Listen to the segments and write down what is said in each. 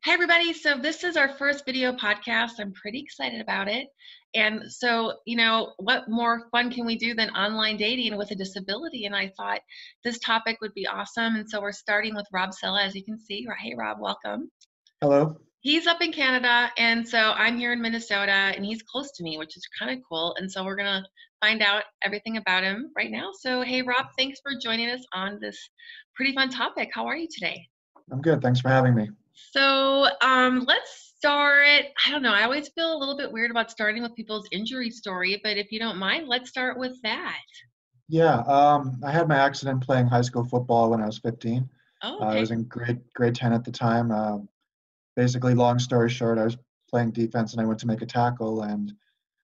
Hi, everybody. So this is our first video podcast. I'm pretty excited about it. And so, what more fun can we do than online dating with a disability? And I thought this topic would be awesome. And so we're starting with Rob Cella, as you can see. Hey, Rob, welcome. Hello. He's up in Canada, and so I'm here in Minnesota, and he's close to me, which is kind of cool. And so we're going to find out everything about him right now. So, hey, Rob, thanks for joining us on this pretty fun topic. How are you today? I'm good. Thanks for having me. So let's start. I don't know. I always feel a little bit weird about starting with people's injury story, but if you don't mind, let's start with that. Yeah, I had my accident playing high school football when I was 15. Oh, I okay. was in grade 10 at the time. Basically, long story short, I was playing defense and I went to make a tackle, and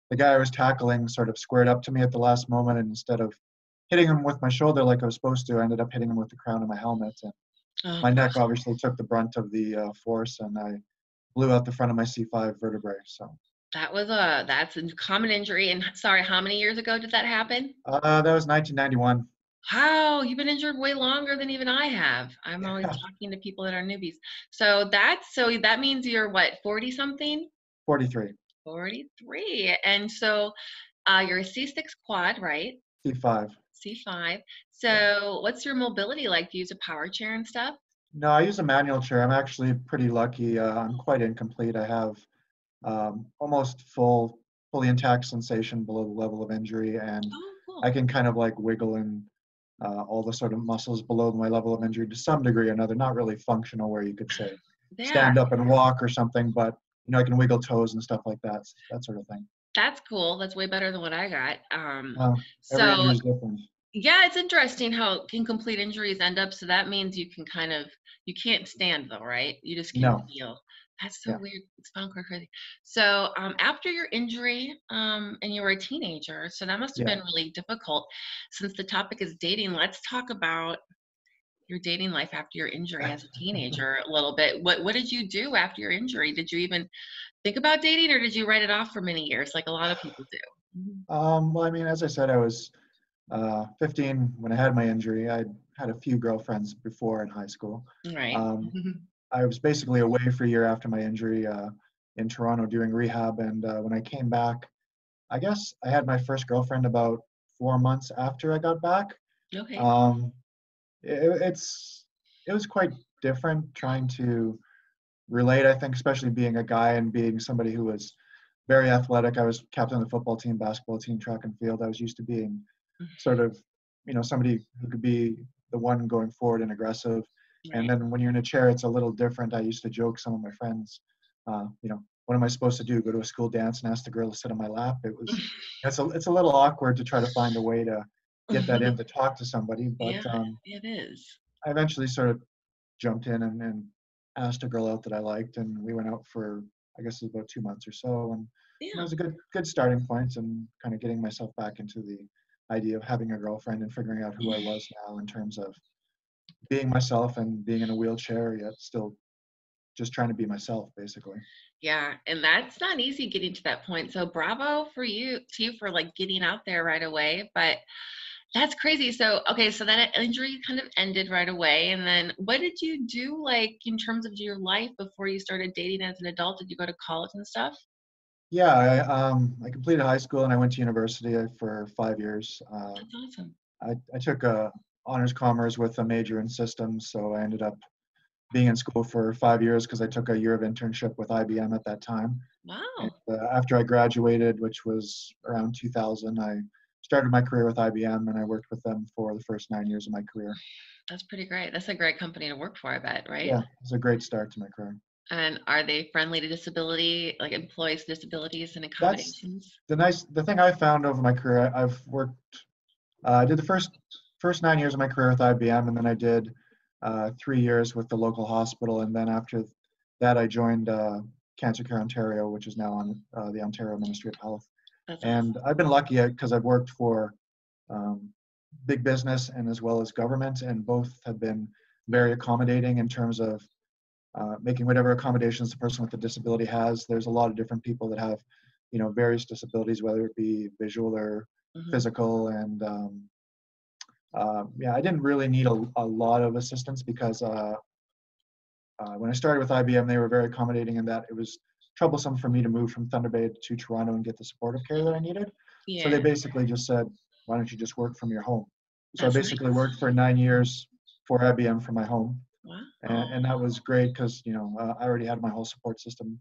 the guy I was tackling sort of squared up to me at the last moment, and instead of hitting him with my shoulder like I was supposed to, I ended up hitting him with the crown of my helmet. And Oh, my neck gosh. obviously took the brunt of the force, and I blew out the front of my C5 vertebrae. So That's a common injury. And sorry, how many years ago did that happen? that was 1991. Wow, you've been injured way longer than even I have. I'm always Yeah, talking to people that are newbies. So that means you're what, 40 something? 43. 43. And so you're a C6 quad, right? C5. C5. Yeah. So what's your mobility like? Do you use a power chair and stuff? No, I use a manual chair. I'm actually pretty lucky. I'm quite incomplete. I have almost fully intact sensation below the level of injury, and Oh, I cool. can kind of like wiggle in all the sort of muscles below my level of injury to some degree or another. Not really functional, where you could say Yeah, stand up and walk or something, but I can wiggle toes and stuff like that, that sort of thing. that's cool. That's way better than what I got. Every So injury is different. yeah, it's interesting how incomplete injuries end up. So that means you can't stand though, right? You just can No, feel. That's so yeah, weird. Spinal cord crazy. So after your injury, and you were a teenager, so that must have yeah. been really difficult. Since the topic is dating, let's talk about your dating life after your injury as a teenager a little bit. What did you do after your injury? Did you even think about dating, or did you write it off for many years like a lot of people do? Well, I mean, as I said, I was 15 when I had my injury. I had a few girlfriends before in high school. Right. Um, I was basically away for a year after my injury in Toronto doing rehab, and when I came back, I guess I had my first girlfriend about 4 months after I got back. Okay. Um, it was quite different trying to relate. I think, especially being a guy and being somebody who was very athletic. I was captain of the football team, basketball team, track and field. I was used to being sort of, somebody who could be the one going forward and aggressive. And Right. then when you're in a chair, it's a little different. I used to joke some of my friends, what am I supposed to do? Go to a school dance and ask the girl to sit on my lap? It's a little awkward to try to find a way to get that in to talk to somebody. But Yeah, it is. I eventually sort of jumped in and asked a girl out that I liked, and we went out for, I guess it was about 2 months or so, and it Yeah. was a good starting point and kind of getting myself back into the idea of having a girlfriend and figuring out who I was now in terms of being myself and being in a wheelchair yet still just trying to be myself basically. Yeah, and that's not easy getting to that point. So bravo for you too for like getting out there right away. But that's crazy. So okay, so that injury kind of ended right away. And then what did you do like in terms of your life before you started dating as an adult? Did you go to college and stuff? Yeah, I completed high school and I went to university for 5 years. That's awesome. I took a honors commerce with a major in systems, so I ended up being in school for 5 years because I took a year of internship with IBM at that time. And Wow. after I graduated, which was around 2000, I started my career with IBM and I worked with them for the first 9 years of my career. That's pretty great. That's a great company to work for, I bet, right? Yeah, it was a great start to my career. And are they friendly to disability, like employees with disabilities and That's accommodations? the thing I found over my career. I've worked, I did the first 9 years of my career with IBM, and then I did 3 years with the local hospital, and then after that, I joined Cancer Care Ontario, which is now on the Ontario Ministry of Health. That's And awesome. I've been lucky because I've worked for um, big business and as well as government, and both have been very accommodating in terms of making whatever accommodations the person with the disability has. There's a lot of different people that have, various disabilities, whether it be visual or Hmm. physical. And yeah, I didn't really need a lot of assistance because when I started with IBM, they were very accommodating in that it was troublesome for me to move from Thunder Bay to Toronto and get the supportive care that I needed. So they Yeah, basically just said, why don't you just work from your home? So I that's basically nice. worked for 9 years for IBM from my home. Wow, And that was great because, I already had my whole support system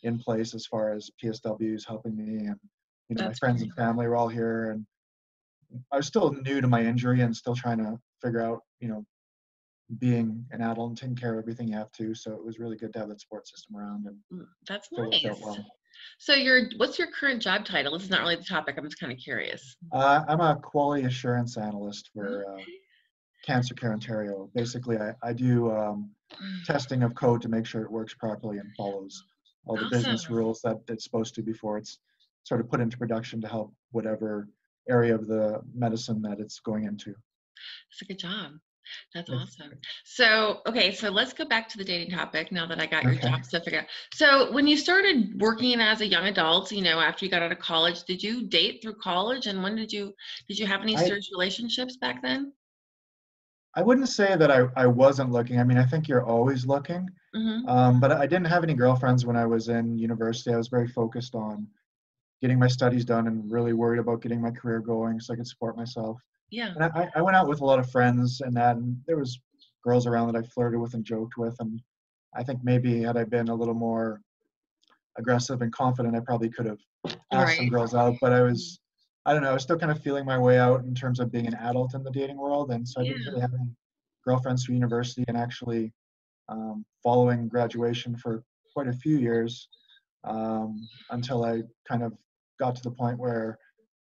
in place as far as PSWs helping me. And, my that's friends great. and family were all here. And I was still new to my injury and still trying to figure out, being an adult and taking care of everything you have to. So it was really good to have that support system around, and That's it worked out nice. well. So what's your current job title? This is not really the topic. I'm just kind of curious. I'm a quality assurance analyst for Okay. Cancer Care Ontario. Basically, I do testing of code to make sure it works properly and follows all the business Awesome. rules that it's supposed to before it's sort of put into production to help whatever area of the medicine that it's going into. That's a good job. That's It's, awesome. So, okay, so let's go back to the dating topic now that I got your okay. job stuff figured out. So, when you started working as a young adult, after you got out of college, did you date through college? And when did you have any I serious relationships back then? I wouldn't say that I wasn't looking. I mean, I think you're always looking. Mm-hmm. But I didn't have any girlfriends when I was in university. I was very focused on getting my studies done and really worried about getting my career going so I could support myself. Yeah. And I went out with a lot of friends and that, and there was girls around that I flirted with and joked with. And I think maybe had I been a little more aggressive and confident, I probably could have asked some Right. girls out. But I don't know, I was still kind of feeling my way out in terms of being an adult in the dating world. And so I didn't Yeah. really have any girlfriends through university, and actually following graduation for quite a few years until I kind of got to the point where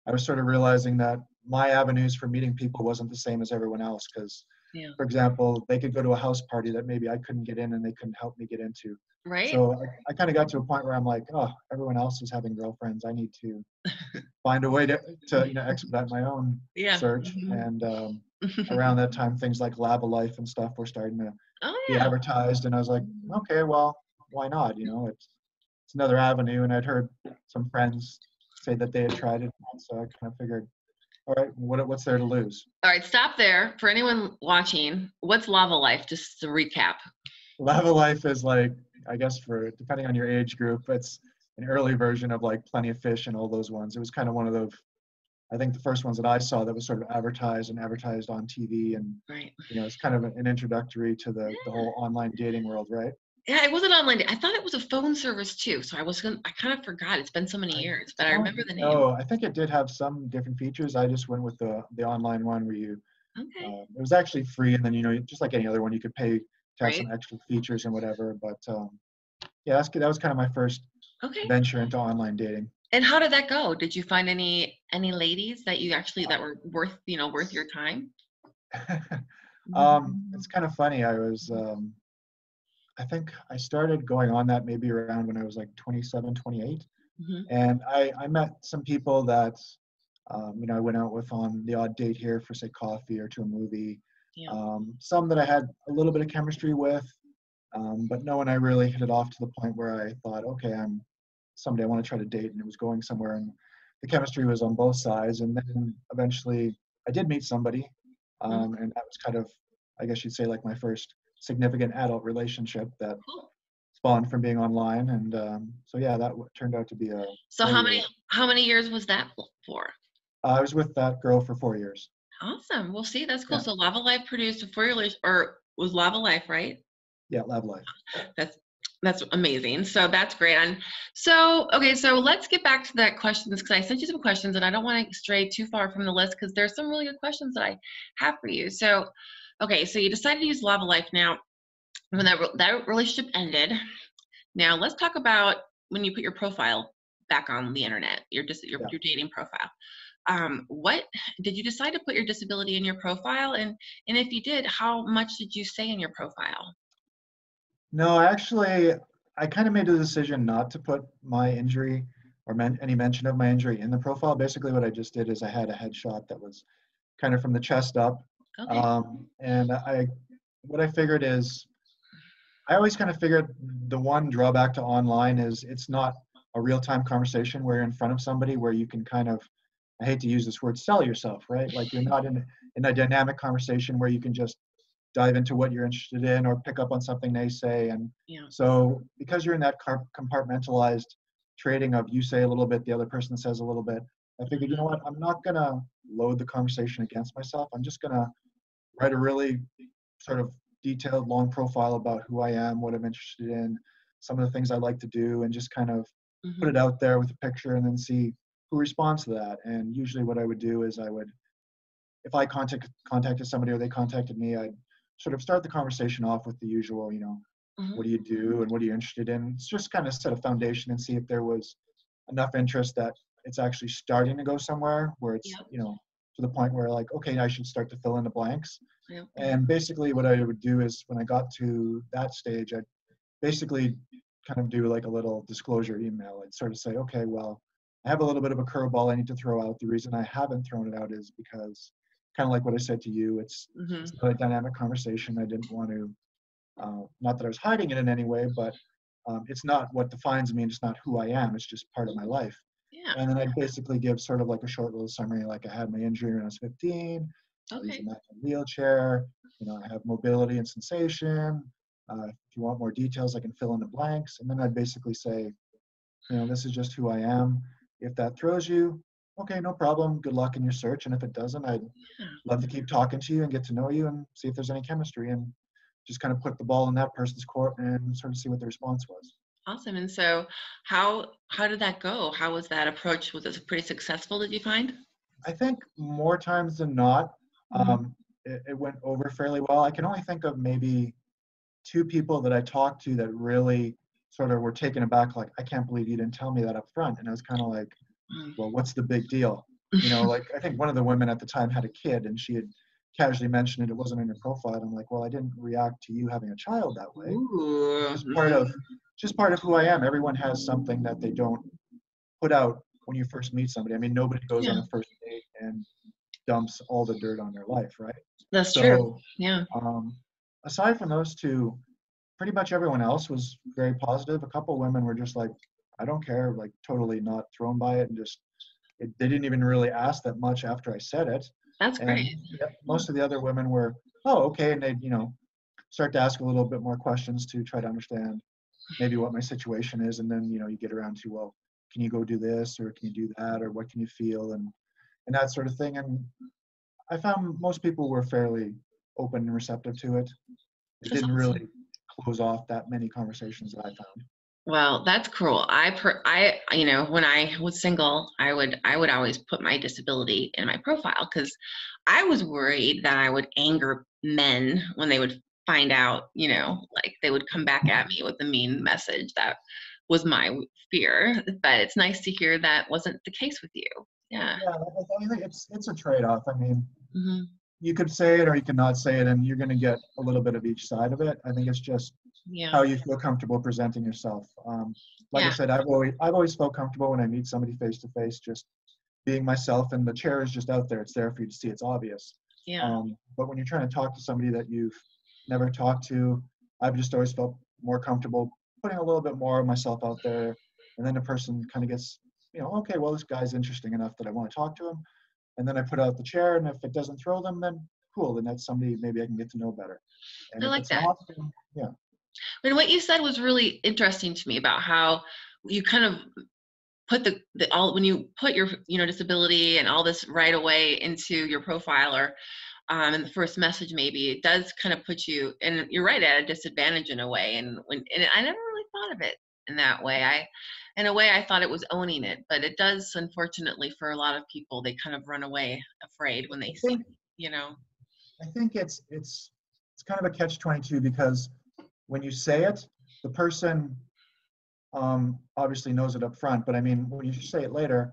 I was sort of realizing that my avenues for meeting people wasn't the same as everyone else. Because, Yeah. for example, they could go to a house party that maybe I couldn't get in and they couldn't help me get into. Right. So I kind of got to a point where I'm like, oh, everyone else is having girlfriends. I need to find a way to expedite my own Yeah. search. Mhm. And around that time, things like Lab of Life and stuff were starting to Oh be yeah. advertised, and I was like, okay, well, why not? It's another avenue, and I'd heard some friends say that they had tried it, so I kind of figured, all right, what's there to lose? All right, stop there. For anyone watching, what's lava life? Just to recap. Lava Life is like, I guess for depending on your age group, it's an early version of like Plenty of Fish and all those ones. It was kind of one of those, I think the first ones that I saw that was sort of advertised on TV, and Right. it's kind of an introductory to the whole online dating world, right? Yeah, it wasn't online. I thought it was a phone service too. So I kind of forgot. It's been so many I years, but I don't remember the name. know. I think it did have some different features. I just went with the online one where Okay. it was actually free, and then just like any other one, you could pay to have Right. some extra features and whatever. But yeah, that was kind of my first Okay. venture into online dating. And how did that go? Did you find any ladies that you actually that were worth your time? It's kind of funny. I think I started going on that maybe around when I was like 27, 28. Hmm. And I met some people that, I went out with on the odd date here for, say, coffee or to a movie. Yeah. Some that I had a little bit of chemistry with, but no one I really hit it off to the point where I thought, okay, I'm somebody I want to try to date, and it was going somewhere. And the chemistry was on both sides. And then eventually I did meet somebody, Mhm. and that was kind of, I guess you'd say, like my first significant adult relationship that Cool. spawned from being online. And so yeah, that turned out to be a So 4 year. how many years was that for? I was with that girl for 4 years. Awesome. Well, see, that's cool. Yeah, So Lava Life produced a 4 year or was Lava Life, right? yeah, lab life. That's that's amazing. So that's great. And so okay, so let's get back to that questions because I sent you some questions and I don't want to stray too far from the list because there's some really good questions that I have for you. So okay, so you decided to use Lava Life now when that relationship ended. Now let's talk about when you put your profile back on the internet, Yeah. your dating profile. What did you decide to put your disability in your profile, and if you did, how much did you say in your profile? No, actually, I kind of made a decision not to put my injury or any mention of my injury in the profile. Basically, what I just did is I had a headshot that was kind of from the chest up. Okay. And what I figured is, I always kind of figured the one drawback to online is it's not a real-time conversation where you're in front of somebody where you can kind of, I hate to use this word, sell yourself, right? Like you're not in a dynamic conversation where you can just dive into what you're interested in or pick up on something they say. And Yeah. so because you're in that compartmentalized trading of you say a little bit, the other person says a little bit, I figured, you know what, I'm not gonna load the conversation against myself. I'm just gonna write a really sort of detailed, long profile about who I am, what I'm interested in, some of the things I like to do, and just kind of put Mm-hmm. it out there with a picture and then see who responds to that. And usually what I would do is if I contacted somebody or they contacted me, I'd sort of start the conversation off with the usual, Mm-hmm. what do you do and what are you interested in? It's just kind of set a foundation and see if there was enough interest that it's actually starting to go somewhere where it's, Yep. to the point where like, okay, I should start to fill in the blanks. Yep. And basically what I would do is when I got to that stage, I'd basically kind of do like a little disclosure email. I'd sort of say, okay, well, I have a little bit of a curveball I need to throw out. The reason I haven't thrown it out is because kind of like what I said to you, it's Mm-hmm. not a dynamic conversation. I didn't want to, not that I was hiding it in any way, but it's not what defines me and it's not who I am. It's just part of my life. Yeah. And then I'd basically give sort of like a short little summary, like I had my injury when I was 15, I use a Okay. manual wheelchair, I have mobility and sensation. If you want more details, I can fill in the blanks. And then I'd basically say, this is just who I am. If that throws you, okay, no problem. Good luck in your search. And if it doesn't, I'd Yeah. love to keep talking to you and get to know you and see if there's any chemistry and just kind of put the ball in that person's court and sort of see what the response was. Awesome. And so how did that go? How was that approach? Was it pretty successful, did you find? I think more times than not, Mm-hmm. it went over fairly well. I can only think of maybe two people that I talked to that really sort of were taken aback, like, I can't believe you didn't tell me that up front. And I was kind of like, well, what's the big deal? Like I think one of the women at the time had a kid and she had casually mentioned it. It wasn't in her profile. And I'm like, well, I didn't react to you having a child that way. Ooh. It's just part of who I am. Everyone has something that they don't put out when you first meet somebody. I mean, nobody goes Yeah, on a first date and dumps all the dirt on their life, right? that's true. So Yeah. aside from those two, pretty much everyone else was very positive. A couple of women were just like, I don't care, like totally not thrown by it, and they didn't even really ask that much after I said it. That's And great. most of the other women were, oh, okay, and they'd start to ask a little bit more questions to try to understand maybe what my situation is, and then you get around to, well, can you go do this or can you do that or what can you feel and that sort of thing. And I found most people were fairly open and receptive to it. It That's didn't awesome. really close off that many conversations that I found. Well, that's cool. When I was single, I would always put my disability in my profile because I was worried that I would anger men when they would find out, like they would come back at me with a mean message. That was my fear. But it's nice to hear that wasn't the case with you. Yeah. Yeah, I think it's a trade-off. I mean, Hmm. you could say it or you could not say it, and you're going to get a little bit of each side of it. I think it's just Yeah. how you feel comfortable presenting yourself. Like I Yeah. said, I've always felt comfortable when I meet somebody face to face, just being myself, and the chair is just out there. It's there for you to see. It's obvious. Yeah. But when you're trying to talk to somebody that you've never talked to, I've just always felt more comfortable putting a little bit more of myself out there, and then the person kind of gets, okay, well, this guy's interesting enough that I want to talk to him. And then I put out the chair, and if it doesn't throw them, then cool. Then that's somebody maybe I can get to know better. And I if like it's that. not, then yeah. And what you said was really interesting to me about how you kind of put the all when you put your disability and all this right away into your profile or in the first message, maybe it does kind of put you, and you're right, at a disadvantage in a way. And I never really thought of it in that way. In a way, I thought it was owning it, but it does, unfortunately, for a lot of people, they kind of run away afraid when they I see, think I think it's kind of a catch-22 because when you say it, the person obviously knows it up front, but I mean, when you say it later,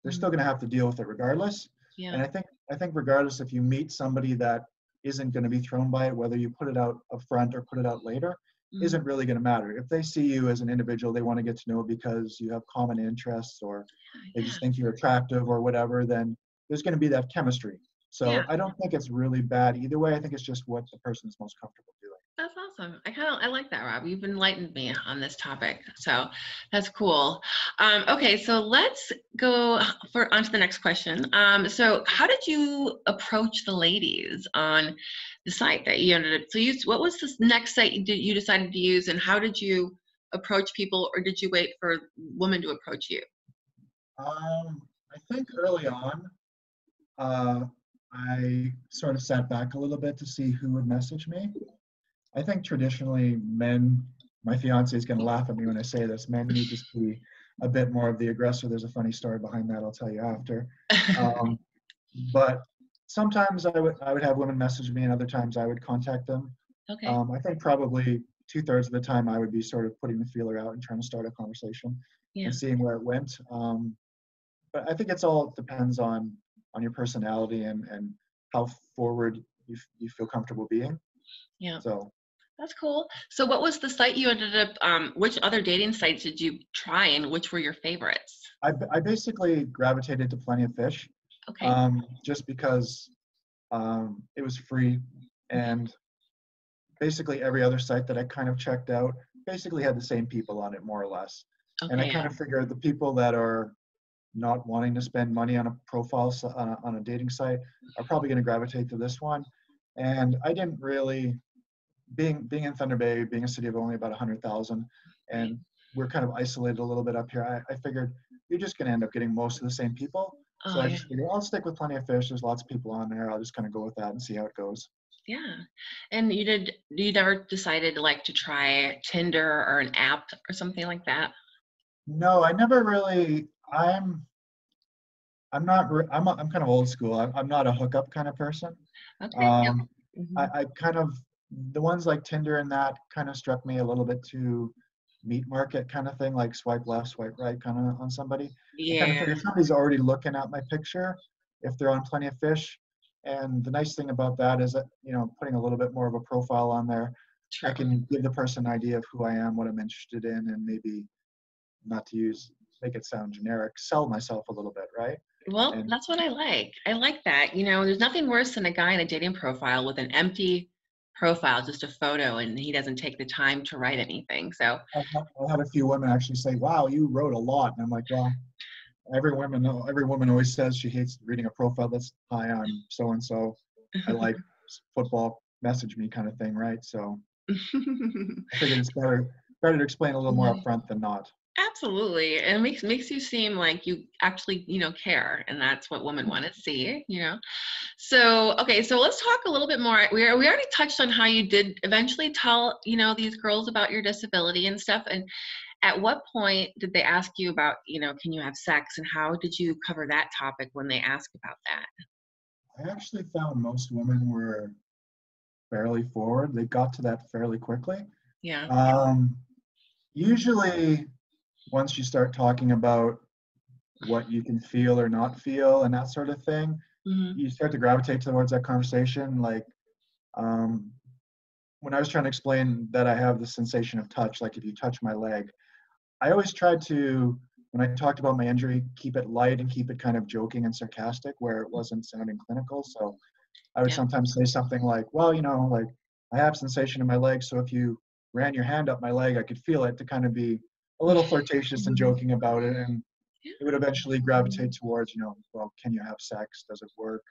they're still Mhm. going to have to deal with it regardless. And Yeah. I think regardless if you meet somebody that isn't going to be thrown by it, whether you put it out up front or put it out later, Mhm. isn't really going to matter. If they see you as an individual, they want to get to know because you have common interests or they Yeah. just think you're attractive or whatever, then there's going to be that chemistry. Yeah. So I don't think it's really bad either way. I think it's just what the person is most comfortable doing. That's awesome. I like that, Rob. You've enlightened me on this topic, so that's cool. Okay, so let's go on to the next question. So how did you approach the ladies on the site that you ended up, so what was the next site you decided to use, and how did you approach people, or did you wait for women to approach you? I think early on, uh, I sort of sat back a little bit to see who would message me. I think traditionally men, my fiance is going to laugh at me when I say this, men need to be a bit more of the aggressor. There's a funny story behind that I'll tell you after. Um, but sometimes I would have women message me, and other times I would contact them. Okay. I think probably 2/3 of the time I would be sort of putting the feeler out and trying to start a conversation Yeah. and seeing where it went. But I think it's all depends on your personality and how forward you feel comfortable being. Yeah. So That's cool. So what was the site you ended up, which other dating sites did you try, and which were your favorites? I basically gravitated to Plenty of Fish, Okay. just because it was free, and basically every other site that I kind of checked out basically had the same people on it more or less. And I Okay. kind Yeah. of figured the people that are not wanting to spend money on a profile on a dating site are probably going to gravitate to this one. And I didn't really, being in Thunder Bay, being a city of only about 100,000, Right. and we're kind of isolated a little bit up here. I figured you're just going to end up getting most of the same people. So Oh I yeah. just figured I'll stick with Plenty of Fish. There's lots of people on there. I'll just kind of go with that and see how it goes. Yeah. And you never decided like to try Tinder or an app or something like that? No, I never really. I'm not. I'm kind of old school. I'm not a hookup kind of person. Okay. Yep. Um, Hmm. I kind of the ones like Tinder and that kind of struck me a little bit too meat market kind of thing, like swipe left, swipe right kind of on somebody. I kind of Yeah. figure somebody's already looking at my picture if they're on Plenty of Fish. And the nice thing about that is that, putting a little bit more of a profile on there, I True. can give the person an idea of who I am, what I'm interested in, and maybe not to make it sound generic, sell myself a little bit, right? Well, And that's what I like. I like that. There's nothing worse than a guy in a dating profile with an empty profile, just a photo, and he doesn't take the time to write anything. So, I had a few women actually say, "Wow, you wrote a lot," and I'm like, "Well, every woman always says she hates reading a profile that's, hi, I'm so and so, I like football, message me kind of thing, right?" So I figured it's better to explain a little more upfront than not. absolutely. And it makes you seem like you actually, care, and that's what women want to see. So, okay, so let's talk a little bit more. We already touched on how you did eventually tell, these girls about your disability and stuff. And at what point did they ask you about, can you have sex, and how did you cover that topic when they asked about that? I actually found most women were fairly forward. They got to that fairly quickly. Yeah. Um, Usually, once you start talking about what you can feel or not feel and that sort of thing, Hmm. you start to gravitate towards that conversation. Like, um, when I was trying to explain that I have the sensation of touch, like if you touch my leg, I always tried to, when I talked about my injury, keep it light and keep it kind of joking and sarcastic where it wasn't sounding clinical. So I would Yeah. sometimes say something like, well, like I have sensation in my leg. So if you ran your hand up my leg, I could feel it, to kind of be a little flirtatious and joking about it. And it would eventually gravitate towards, well, can you have sex? Does it work?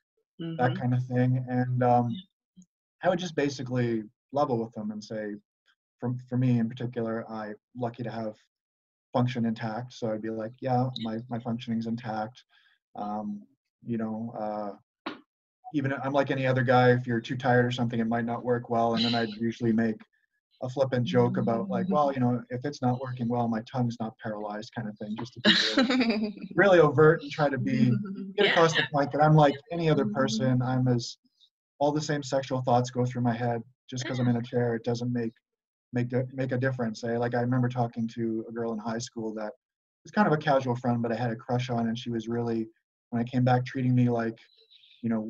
That Hmm. kind of thing. And I would just basically level with them and say, for me in particular, I'm lucky to have function intact. So I'd be like, yeah, my functioning's intact. Um, you know, Even I'm like any other guy, if you're too tired or something, it might not work well. And then I'd usually make a flippant joke about like, well, if it's not working well, my tongue's not paralyzed kind of thing, just to be really overt and try to get Yeah. across the point that I'm like any other person. All the same sexual thoughts go through my head. Just because I'm in a chair, it doesn't make a difference. Like I remember talking to a girl in high school that was kind of a casual friend, but I had a crush on, and she was really, when I came back, treating me like,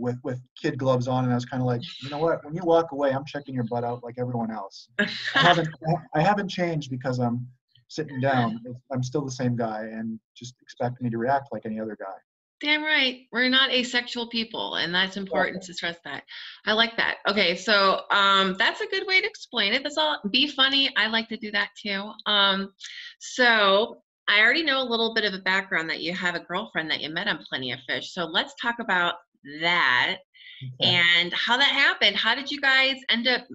with kid gloves on, and I was kind of like, you know what? When you walk away, I'm checking your butt out like everyone else. I haven't changed because I'm sitting down. I'm still the same guy, and just expect me to react like any other guy. Damn right. We're not asexual people, and that's important Exactly. to stress that. I like that. Okay, so that's a good way to explain it. That's all. Be funny. I like to do that too. So I already know a little bit of a background that you have a girlfriend that you met on Plenty of Fish. So let's talk about that Okay. and how that happened. How did you guys end up,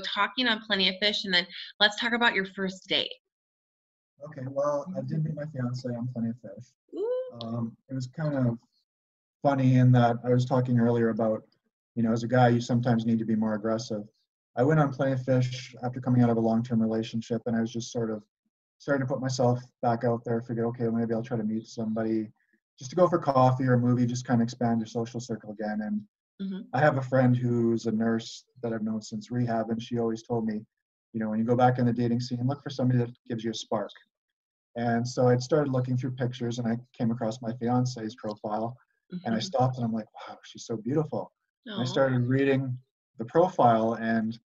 talking on Plenty of Fish? And then let's talk about your first date. Okay. Well, I did meet my fiance on Plenty of Fish. Ooh, It was kind of funny in that I was talking earlier about, as a guy, you sometimes need to be more aggressive. I went on Plenty of Fish after coming out of a long-term relationship, and I was just sort of starting to put myself back out there, figure, okay, well, maybe I'll try to meet somebody just to go for coffee or a movie, just kind of expand your social circle again. And mhm. I have a friend who's a nurse that I've known since rehab, and she always told me, when you go back in the dating scene, look for somebody that gives you a spark. And so I started looking through pictures and I came across my fiance's profile and I Mhm. stopped and I'm like, wow, she's so beautiful. And I Oh, started reading the profile and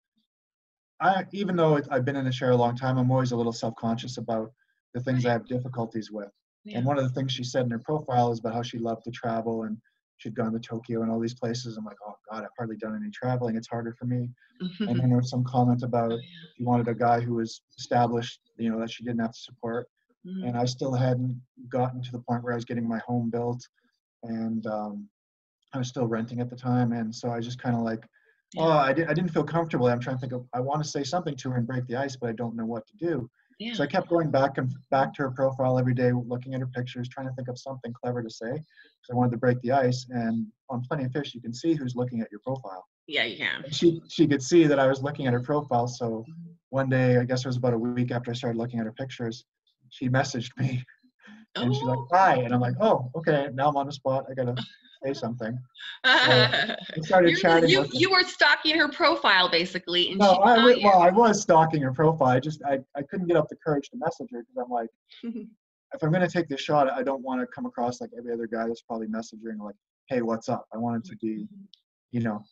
even though I've been in the chair a long time, I'm always a little self-conscious about the things I right. have difficulties with. And Yeah. one of the things she said in her profile is about how she loved to travel and she'd gone to Tokyo and all these places. I'm like, oh God, I've hardly done any traveling. It's harder for me. And then there was some comment Oh, about yeah. she wanted a guy who was established, that she didn't have to support. Mhm. And I still hadn't gotten to the point where I was getting my home built, and I was still renting at the time. And so I just kind of like, oh, Yeah. I didn't feel comfortable. I'm trying to think of, I want to say something to her and break the ice, but I don't know what to do. So Yeah. I kept going back and back to her profile every day, looking at her pictures, trying to think of something clever to say, because I wanted to break the ice. And on Plenty of Fish, you can see who's looking at your profile. Yeah, you can. And she could see that I was looking at her profile. So Mhm. one day, I guess it was about a week after I started looking at her pictures, she messaged me and she's like, Oh. hi. And I'm like, oh, okay. Now I'm on the spot. I got to say something. So I started chatting with her. You were stalking her profile basically, and No, she saw well, I was stalking her profile. I couldn't get up the courage to message her because I'm like, you. if I'm going to take this shot, I don't want to come across like every other guy that's probably messaging like, hey, what's up? I wanted to be, you know,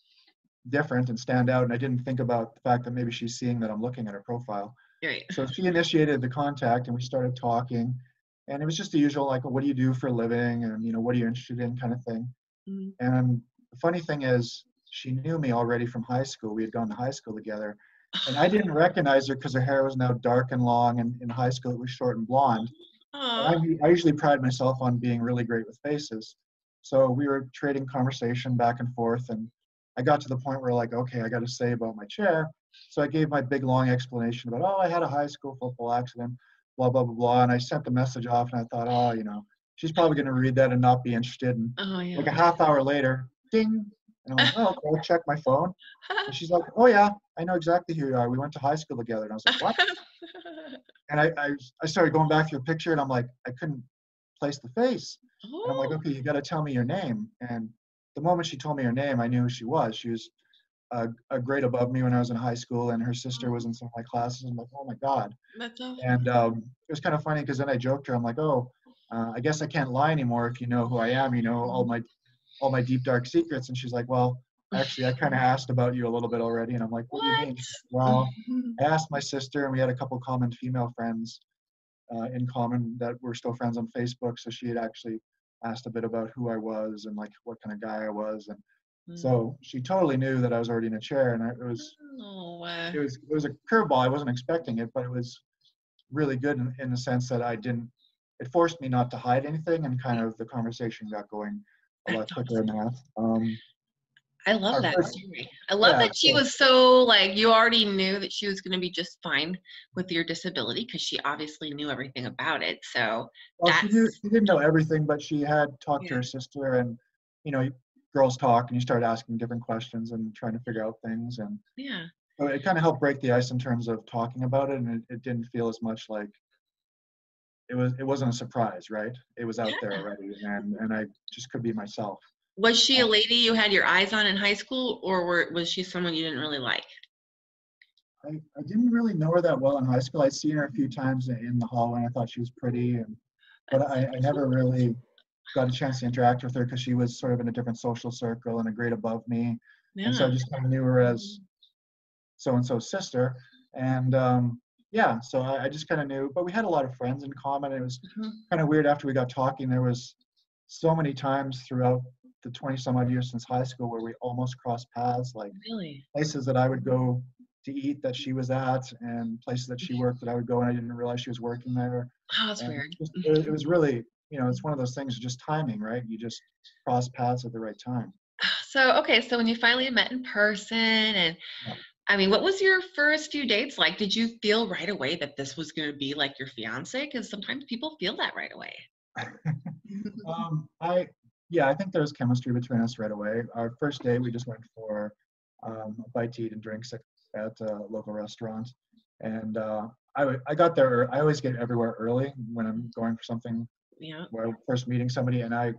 different and stand out. And I didn't think about the fact that maybe she's seeing that I'm looking at her profile. Right. So she initiated the contact and we started talking. And it was just the usual, like, what do you do for a living? And, what are you interested in kind of thing. Mhm. And the funny thing is, she knew me already from high school. We had gone to high school together. And I didn't recognize her because her hair was now dark and long. And in high school, it was short and blonde. Aw. And I usually pride myself on being really great with faces. So we were trading conversation back and forth. And I got to the point where, like, okay, I got to say about my chair. So I gave my big, long explanation about, oh, I had a high school football accident, blah, blah, blah, blah. And I sent the message off and I thought, oh, she's probably going to read that and not be interested. And Oh, like yeah. a half hour later, ding. And I'm like, oh, okay, I'll check my phone. And she's like, oh, yeah, I know exactly who you are. We went to high school together. And I was like, what? And I started going back through the picture and I'm like, I couldn't place the face. And I'm like, Oh. okay, you got to tell me your name. And the moment she told me her name, I knew who she was. She was a grade above me when I was in high school, and her sister was in some of my classes. I'm like, oh my God. That's so And it was kind of funny because then I joked her. I'm like, oh, I guess I can't lie anymore if you know who I am. You know all my deep dark secrets. And she's like, well, actually, I kind of asked about you a little bit already. And I'm like, what do you what? mean? She's like, well, I asked my sister, and we had a couple common female friends in common that were still friends on Facebook. So she had actually asked a bit about who I was and like what kind of guy I was, and Mm. so she totally knew that I was already in a chair, and Oh, it was a curveball. I wasn't expecting it, but it was really good in the sense that I didn't. It forced me not to hide anything, and kind of the conversation got going a lot that's quicker awesome. than that. I love Our that first, story. I love yeah. that she was so like you already knew that she was going to be just fine with your disability because she obviously knew everything about it. So Well, that's she didn't know everything, but she had talked to yeah, her sister, and you know, girls talk, and you start asking different questions and trying to figure out things, and yeah. so it kind of helped break the ice in terms of talking about it, and it didn't feel as much like it wasn't a surprise, right? It was out there Yeah. already, and I just could be myself. Was she Uh, a lady you had your eyes on in high school, or was she someone you didn't really like? I didn't really know her that well in high school. I'd seen her a few times in the hallway, and I thought she was pretty, but That's I never really got a chance to interact with her because she was sort of in a different social circle and a grade above me, and so I yeah. just kind of knew her as so and so's sister, and yeah, so I just kind of knew. But we had a lot of friends in common. It was Mhm. kind of weird after we got talking. There was so many times throughout the 20 some odd years since high school where we almost crossed paths, like Really? places that I would go to eat that she was at, and places that she worked that I would go and I didn't realize she was working there. Oh, that's And weird. it was really, it's one of those things, just timing, right? You just cross paths at the right time. So, okay, so when you finally met in person, and Yeah. I mean, what was your first few dates like? Did you feel right away that this was going to be like your fiance? Because sometimes people feel that right away. I yeah, I think there was chemistry between us right away. Our first date, we just went for a bite to eat and drinks at a local restaurant, and I got there. I always get everywhere early when I'm going for something Yeah. where I'm first meeting somebody, and I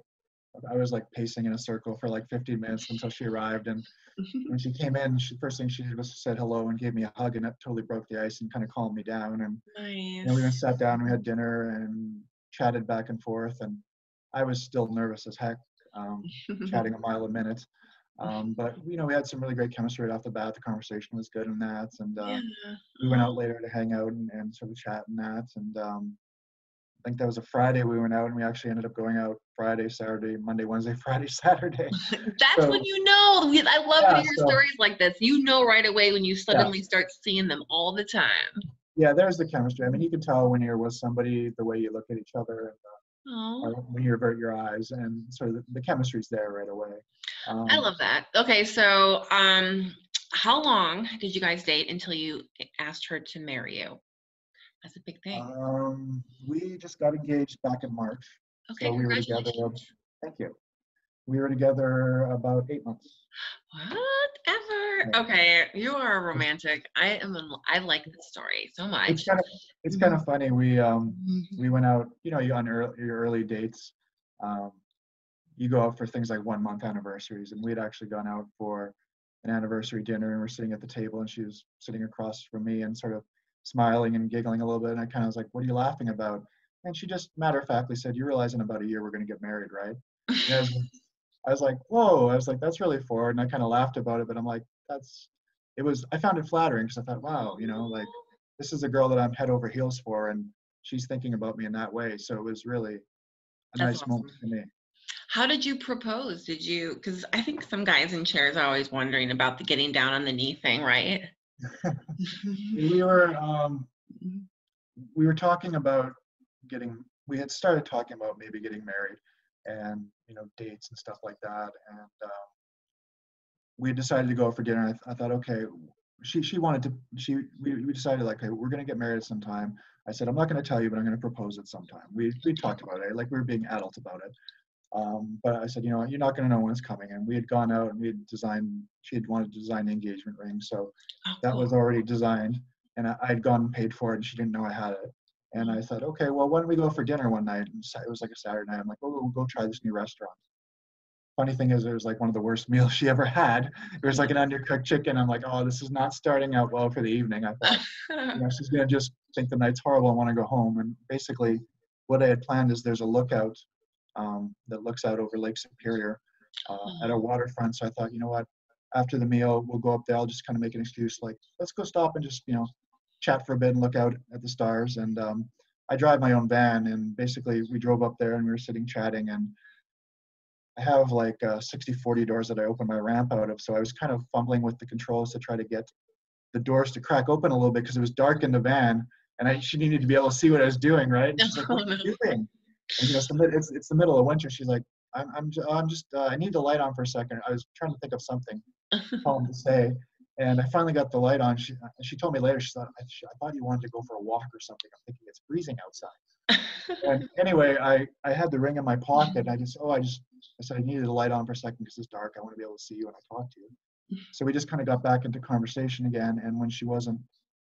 was like pacing in a circle for like 15 minutes until she arrived. And when she came in, first thing she did was said hello and gave me a hug, and that totally broke the ice and kind of calmed me down. And we went Nice. sat down, we had dinner and chatted back and forth, and I was still nervous as heck, chatting a mile a minute. But we had some really great chemistry right off the bat. The conversation was good and that, and Yeah. we went out later to hang out and sort of chat and that. And I think that was a Friday we went out, and we actually ended up going out Friday, Saturday, Monday, Wednesday, Friday, Saturday. That's when So you know. I love to yeah, hear so stories like this. You know right away when you yeah, suddenly start seeing them all the time. yeah. There's the chemistry. I mean, you can tell when you're with somebody the way you look at each other, Oh, or when you avert your eyes, and sort of the chemistry's there right away. I Um, love that. Okay, so how long did you guys date until you asked her to marry you? That's a big thing. we just got engaged back in March, Okay, so we were together. congratulations. Thank you. We were together about 8 months. Whatever. Okay, you are romantic. I like this story so It's much. kind of it's kind Mhm. of funny. We went out. You on your early dates, um, you go out for things like 1 month anniversaries, and we had actually gone out for an anniversary dinner, and we're sitting at the table, and she was sitting across from me and sort of smiling and giggling a little bit, and I kind of was like, "What are you laughing about?" And she just matter of factly said, "You realize in about a year we're going to get married, right?" And I was like, "Whoa!" I was like, "That's really forward," and I kind of laughed about it, but I'm like, I found it flattering because I thought, wow, like this is a girl that I'm head over heels for, and she's thinking about me in that way. So it was really a That's nice moment awesome. for me. How did you propose? Did you, because I think some guys in chairs are always wondering about the getting down on the knee thing, right? we were we were talking about we had started talking about maybe getting married, and dates and stuff like that. And we had decided to go for dinner. I thought, okay, she wanted to we decided, like, hey, we're going to get married at some time. I said, I'm not going to tell you, but I'm going to propose at some time. We talked about it, like we were being adult about it. But I said, you're not going to know when it's coming. And we had gone out and we had designed, she had wanted to design the engagement ring. So Oh, that cool. was already designed, and I had gone and paid for it, and she didn't know I had it. And I said, okay, well, why don't we go for dinner one night? And it was like a Saturday night. I'm like, oh, we'll go try this new restaurant. Funny thing is, it was like one of the worst meals she ever had. It was like an undercooked chicken. I'm like, oh, this is not starting out well for the evening. I thought, she's going to just think the night's horrible and want to go home. And basically, what I had planned is there's a lookout that looks out over Lake Superior at a waterfront. So I thought, you know what, after the meal, we'll go up there. I'll just kind of make an excuse, like, let's go stop and just, chat for a bit and look out at the stars. And I drive my own van, and basically we drove up there and we were sitting chatting. And I have like 60/40 doors that I open my ramp out of. So I was kind of fumbling with the controls to try to get the doors to crack open a little bit because it was dark in the van, and she needed to be able to see what I was doing, right? And she's like, Oh, "What are no. you doing?" And it's the middle of winter. She's like, I'm just I need the light on for a second. I was trying to think of something calm to say, and I finally got the light on. She told me later, she thought, I thought you wanted to go for a walk or something. I'm thinking it's freezing outside. And anyway, I had the ring in my pocket. I said I needed the light on for a second because it's dark. I want to be able to see you when I talk to you. So we just kind of got back into conversation again. And when she wasn't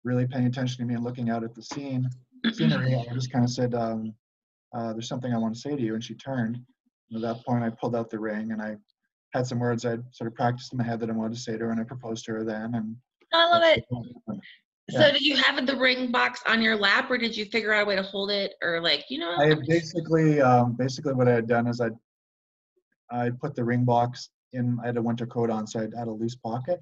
really paying attention to me and looking out at the scenery, I just kind of said, there's something I want to say to you. And she turned. And at that point, I pulled out the ring, and I had some words I'd sort of practiced in my head that I wanted to say to her, and I proposed to her then. And I love that's it. just what happened. So Yeah. did you have the ring box on your lap, or did you figure out a way to hold it, or like, I I'm had just basically what I had done is I put the ring box in. I had a winter coat on, so I had a loose pocket.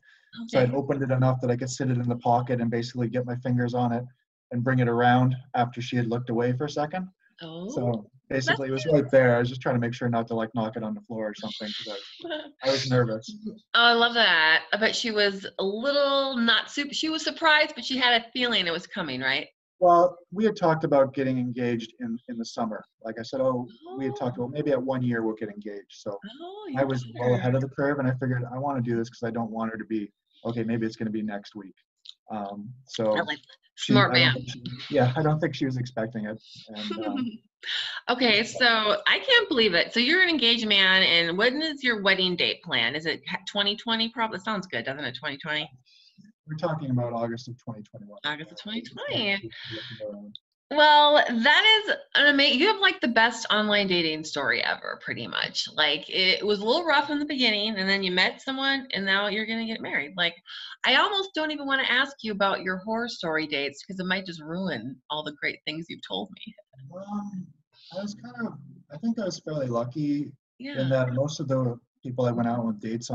So I'd okay. opened it enough that I could sit it in the pocket and basically get my fingers on it and bring it around after she had looked away for a second. Oh, So that's basically, it was right there. I was just trying to make sure not to like knock it on the floor or something because cute. I was nervous. Oh, I love that. I bet she was a little not super. She was surprised, but she had a feeling it was coming, right? Well, we had talked about getting engaged in the summer. Like I said, oh, we had talked Oh, about maybe at 1 year we'll get engaged. So oh, I your was well daughter. ahead of the curve, and I figured I want to do this because I don't want her to be, okay, maybe it's going to be next week. I So like smart I don't man. think yeah, I don't think she was expecting it. And Okay, so I can't believe it. So you're an engaged man, and when is your wedding date plan? Is it 2020? Probably sounds good, doesn't it? 2020, we're talking about August of 2021 right August of now. It's not 2020. looking around. Well, that is an amazing. You have like the best online dating story ever, pretty much. Like it was a little rough in the beginning, and then you met someone, and now you're gonna get married. Like, I almost don't even want to ask you about your horror story dates because it might just ruin all the great things you've told me. Um, I was I think I was fairly lucky in Yeah. that most of the people I went out with dates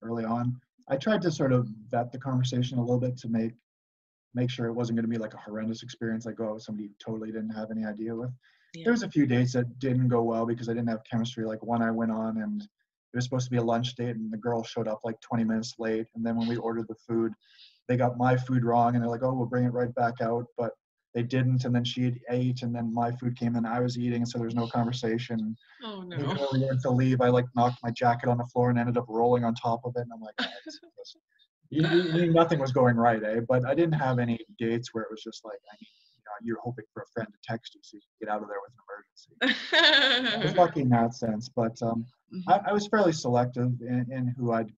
early on, I tried to sort of vet the conversation a little bit to make sure it wasn't going to be like a horrendous experience, like go out with somebody you totally didn't have any idea with. There Yeah. was a few dates that didn't go well because I didn't have chemistry. Like one I went on and it was supposed to be a lunch date and the girl showed up like 20 minutes late. And then when we ordered the food, they got my food wrong and they're like, oh, we'll bring it right back out. But they didn't. And then she had ate and then my food came and I was eating. And so there was no conversation. Oh And even no. when we went to leave, I like knocked my jacket on the floor and ended up rolling on top of it. And I'm like, you knew nothing was going right, eh? But I didn't have any dates where it was just like, you're hoping for a friend to text you so you can get out of there with an emergency. I was lucky in that sense, but I was fairly selective in who I'd,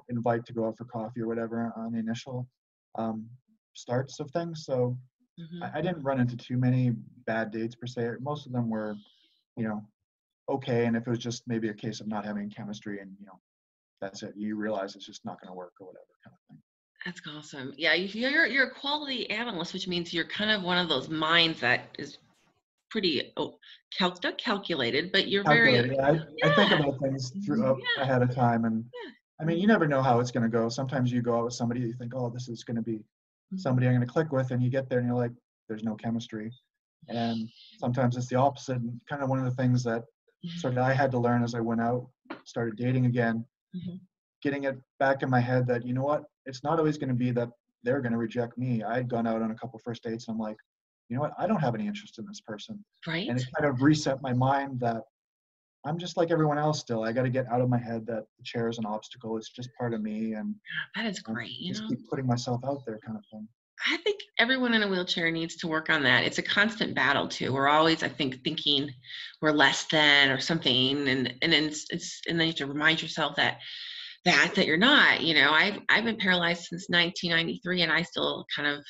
invite to go out for coffee or whatever on the initial um, starts of things. So Mhm. I didn't run into too many bad dates per se. Most of them were, you know, okay. And if it was just maybe a case of not having chemistry and, that's it, you realize it's just not going to work or whatever kind of thing. That's awesome. Yeah, you're a quality analyst, which means you're kind of one of those minds that is pretty not calculated, but you're very Calculated. Yeah, I think yeah, about things through yeah, ahead of time, and yeah. I mean, you never know how it's going to go. Sometimes you go out with somebody you think, oh, this is going to be Mhm. somebody I'm going to click with, and you get there and you're like, there's no chemistry. And sometimes it's the opposite. And kind of one of the things that sort of I had to learn as I went out, started dating again, Mhm. getting it back in my head that, you know what, it's not always going to be that they're going to reject me. I had gone out on a couple first dates and I'm like, you know what, I don't have any interest in this person. And Right? it kind of reset my mind that I'm just like everyone else still. I got to get out of my head that the chair is an obstacle. It's just part of me. And That is great, you just know? keep putting myself out there kind of thing. I think everyone in a wheelchair needs to work on that. It's a constant battle too. We're always, I think, thinking we're less than or something, and then and then you have to remind yourself that you're not. You know, I've been paralyzed since 1993, and I still kind of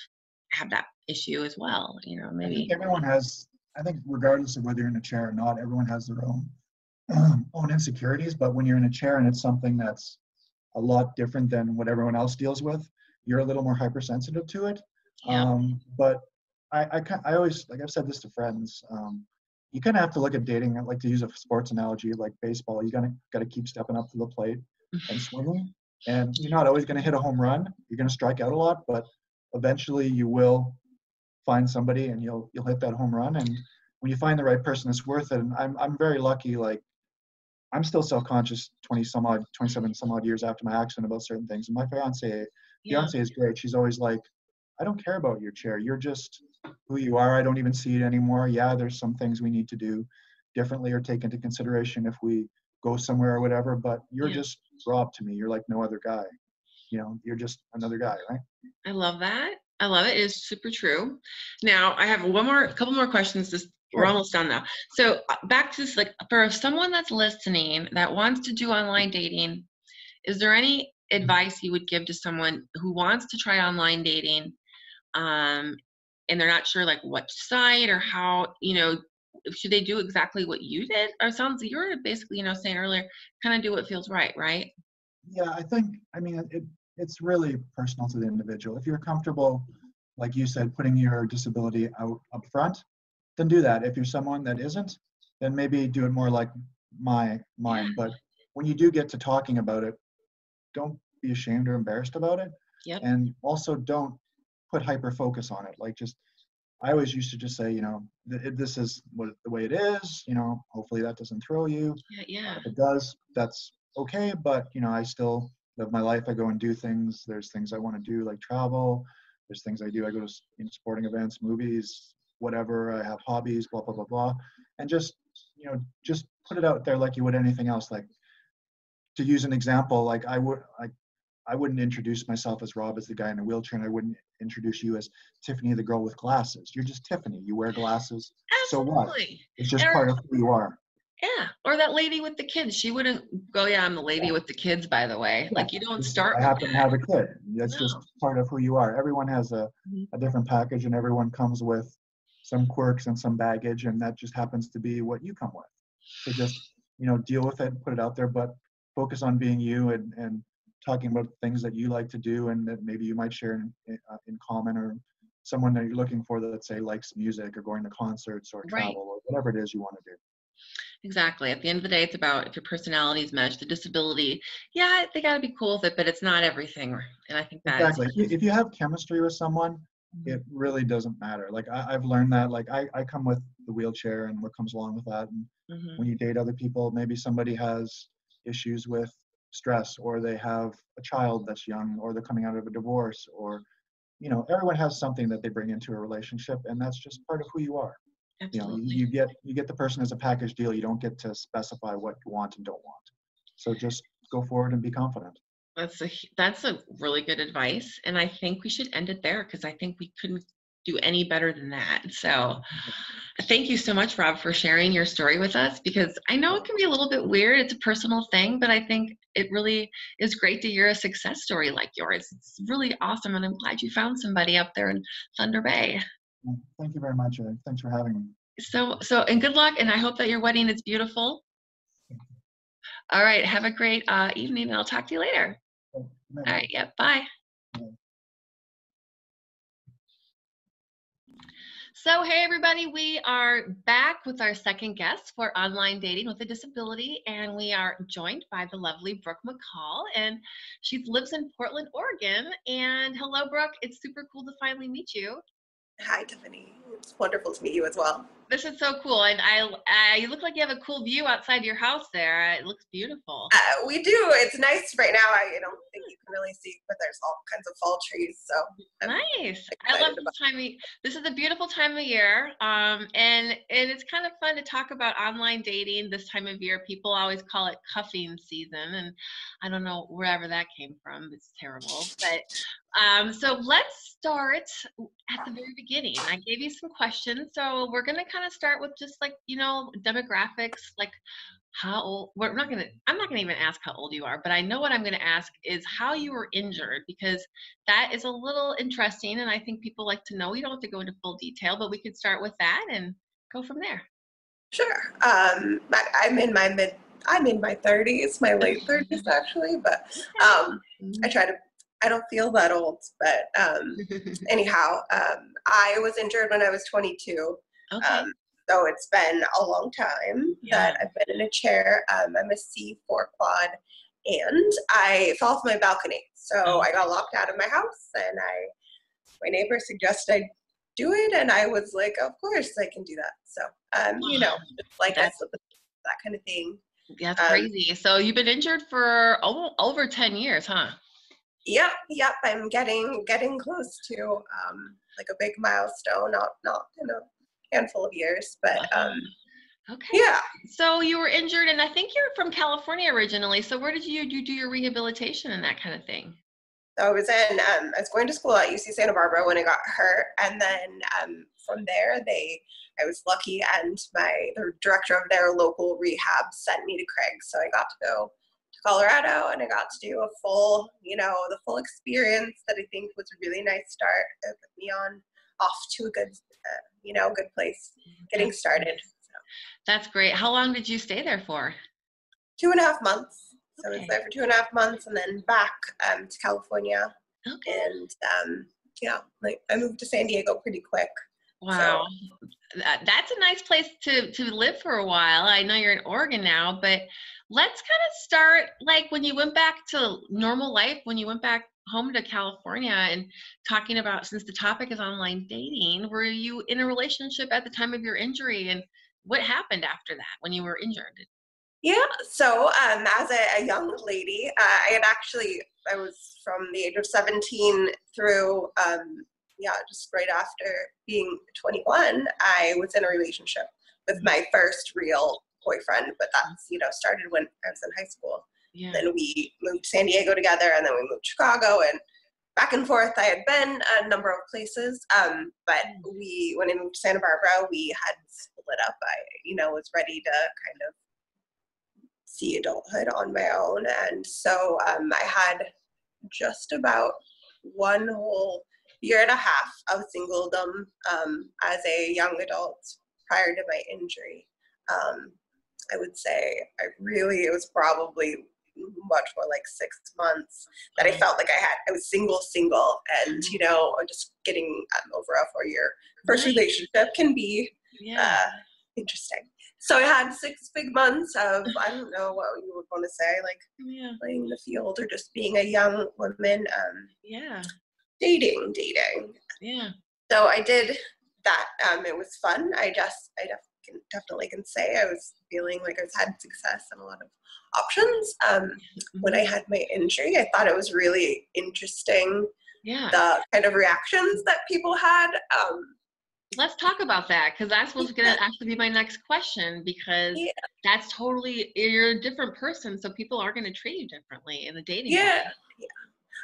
have that issue as well. You know, I think maybe. everyone has, I think regardless of whether you're in a chair or not, everyone has their own insecurities. But when you're in a chair and it's something that's a lot different than what everyone else deals with, you're a little more hypersensitive to it. Yep. But I always, like I've said this to friends, you kind of have to look at dating. I like to use a sports analogy like baseball. You got to keep stepping up to the plate and swinging. And you're not always going to hit a home run. You're going to strike out a lot, but eventually you will find somebody and you'll hit that home run. And when you find the right person, it's worth it. And I'm very lucky. Like I'm still self-conscious 27 some odd years after my accident about certain things. And my Yeah. fiance is great. She's always like, I don't care about your chair. You're just who you are. I don't even see it anymore. Yeah, there's some things we need to do differently or take into consideration if we go somewhere or whatever, but you're Yeah. just Rob to me. You're like no other guy. You're just another guy, right? I love that. I love it. It is super true. Now I have a couple more questions. We're Sure. almost done now. So back to this, like for someone that's listening that wants to do online dating, is there any advice you would give to someone who wants to try online dating, um, and they're not sure like what site or how, should they do exactly what you did? Or it sounds you were basically, saying earlier, kind of do what feels right, right? Yeah, I mean, it's really personal to the individual. If you're comfortable, like you said, putting your disability out up front, then do that. If you're someone that isn't, then maybe do it more like Yeah. mine. But when you do get to talking about it, don't be ashamed or embarrassed about it. Yep. And also don't put hyper focus on it. Like I always used to just say, this is the way it is. Hopefully that doesn't throw you. Yeah. Yeah. If it does, that's okay. But I still live my life. I go and do things. There's things I want to do, like travel. There's things I do. I go to sporting events, movies, whatever. I have hobbies, blah, blah, blah, blah. And just, just put it out there like you would anything else. Like, to use an example, like I wouldn't introduce myself as Rob, as the guy in a wheelchair, and I wouldn't introduce you as Tiffany, the girl with glasses. You're just Tiffany. You wear glasses. Absolutely. So what? It's just part of who you are. Yeah. Or that lady with the kids. She wouldn't go, yeah, I'm the lady with the kids, by the way. Yeah. Like, you don't start I with happen to have a kid. That's No. just part of who you are. Everyone has a different package, and everyone comes with some quirks and some baggage, and that just happens to be what you come with. So just, deal with it and put it out there, but focus on being you and talking about things that you like to do and that maybe you might share in common, or someone that you're looking for that, say, likes music or going to concerts or travel or whatever it is you want to do. Exactly. At the end of the day, it's about if your personalities match the disability. Yeah, they got to be cool with it, but it's not everything. And I think that Exactly. If you have chemistry with someone, it really doesn't matter. Like I've learned that. Like I come with the wheelchair and what comes along with that. And when you date other people, maybe somebody has issues with stress, or they have a child that's young, or they're coming out of a divorce, or everyone has something that they bring into a relationship, and that's just part of who you are. Absolutely. You get the person as a package deal. You don't get to specify what you want and don't want. So just go forward and be confident. That's a really good advice, and I think we should end it there, because I think we couldn't do any better than that. So thank you so much, Rob, for sharing your story with us, because I know it can be a little bit weird. It's a personal thing, but I think it really is great to hear a success story like yours. It's really awesome, and I'm glad you found somebody up there in Thunder Bay. Thank you very much. Thanks for having me. And good luck, and I hope that your wedding is beautiful. All right, have a great evening, and I'll talk to you later. All right, yeah, bye. So, hey everybody, we are back with our second guest for Online Dating with a Disability, and we are joined by the lovely Brook McCall, and she lives in Portland, Oregon. And hello, Brook, it's super cool to finally meet you. Hi, Tiffany. It's wonderful to meet you as well. This is so cool, and you look like you have a cool view outside your house there. It looks beautiful. We do. It's nice right now. I don't think you can really see, but there's all kinds of fall trees. So nice. I love this time. This is a beautiful time of year, and it's kind of fun to talk about online dating this time of year. People always call it cuffing season, and I don't know wherever that came from. It's terrible, but. So let's start at the very beginning. I gave you some questions, so we're going to kind of start with just like, demographics, like how old, I'm not going to even ask how old you are, but I know what I'm going to ask is how you were injured, because that is a little interesting, and I think people like to know. You don't have to go into full detail, but we could start with that and go from there. Sure. I'm in my 30s, my late 30s actually, but I don't feel that old, but anyhow, I was injured when I was 22. Okay. So it's been a long time that I've been in a chair. I'm a C4 quad, and I fell off my balcony. So I got locked out of my house, and my neighbor suggested I do it, and I was like, of course I can do that. So, like that kind of thing. That's crazy. So you've been injured for over 10 years, huh? Yep. I'm getting close to like a big milestone. Not in a handful of years, but okay. Yeah. So you were injured, and I think you're from California originally. So where did you do your rehabilitation and that kind of thing? So I was going to school at UC Santa Barbara when I got hurt, and then from there I was lucky, and the director of their local rehab sent me to Craig, so I got to go Colorado, and I got to do a full, the full experience that I think was a really nice start. It put me off to a good, good place getting started. So. That's great. How long did you stay there for? 2.5 months. So Okay. I was there for 2.5 months, and then back to California. Okay. And I moved to San Diego pretty quick. Wow. So. That's a nice place to live for a while. I know you're in Oregon now, but let's kind of start like when you went back to normal life, when you went back home to California, and talking about, since the topic is online dating, were you in a relationship at the time of your injury, and what happened after that when you were injured? Yeah, so as a young lady, I was from the age of 17 through just right after being 21, I was in a relationship with my first real boyfriend, but that's, started when I was in high school. Yeah. Then we moved to San Diego together, and then we moved to Chicago, and back and forth. I had been a number of places, but when I moved to Santa Barbara, we had split up. I, was ready to kind of see adulthood on my own, and so I had just about one whole year and a half of singledom as a young adult prior to my injury. I would say it was probably much more like 6 months that I felt like I was single, and, just getting over a 4-year first relationship can be interesting. So I had 6 big months of, I don't know what you would want to say, like playing the field or just being a young woman, dating. Yeah. So I did that. It was fun. I definitely can say I was feeling like I had success and a lot of options. When I had my injury, I thought it was really interesting, the kind of reactions that people had. Let's talk about that, because that's what's going to actually be my next question, because that's totally, you're a different person, so people are going to treat you differently in the dating world.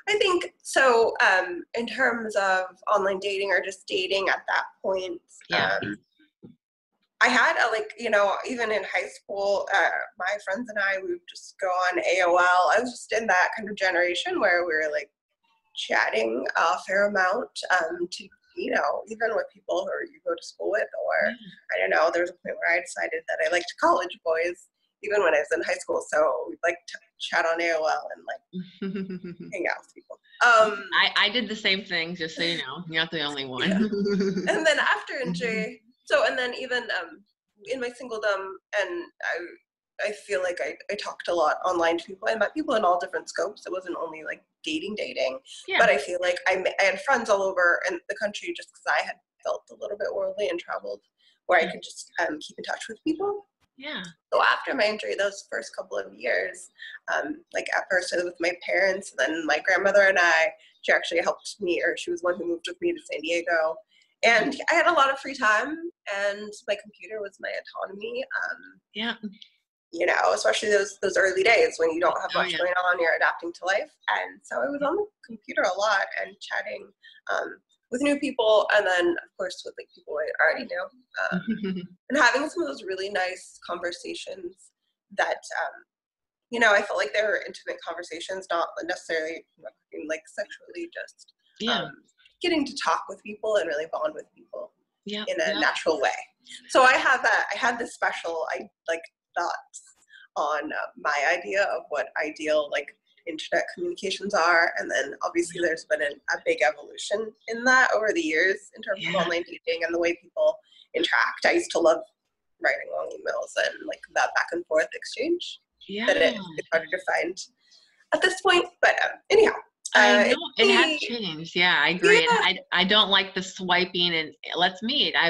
I think so. In terms of online dating or just dating at that point, I had even in high school, my friends and I, we would just go on AOL. I was just in that kind of generation where we were like chatting a fair amount to, even with people who you go to school with, or I don't know, there was a point where I decided that I liked college boys, even when I was in high school. So we'd like to chat on AOL and like hang out with people. I did the same thing, just so you know. You're not the only one. And then after injury, and then even in my singledom, and I feel like I talked a lot online to people. I met people in all different scopes. It wasn't only like dating, but I feel like I had friends all over in the country just because I had felt a little bit worldly and traveled, where I could just keep in touch with people. Yeah. So after my injury, those first couple of years, like at first I was with my parents, and then my grandmother and she actually helped me, or she was one who moved with me to San Diego. And I had a lot of free time, and my computer was my autonomy. Especially those early days when you don't have much going on, you're adapting to life. And so I was on the computer a lot and chatting with new people, and then of course with like people I already knew, and having some of those really nice conversations that I felt like they were intimate conversations, not necessarily like sexually, just getting to talk with people and really bond with people in a natural way. So I had this special thoughts on my idea of what ideal like internet communications are, and then obviously there's been a big evolution in that over the years in terms of online dating and the way people interact. I used to love writing long emails and like that back and forth exchange that it's harder to find at this point, but anyhow, I know it has changed. I agree. And I don't like the swiping and let's meet. I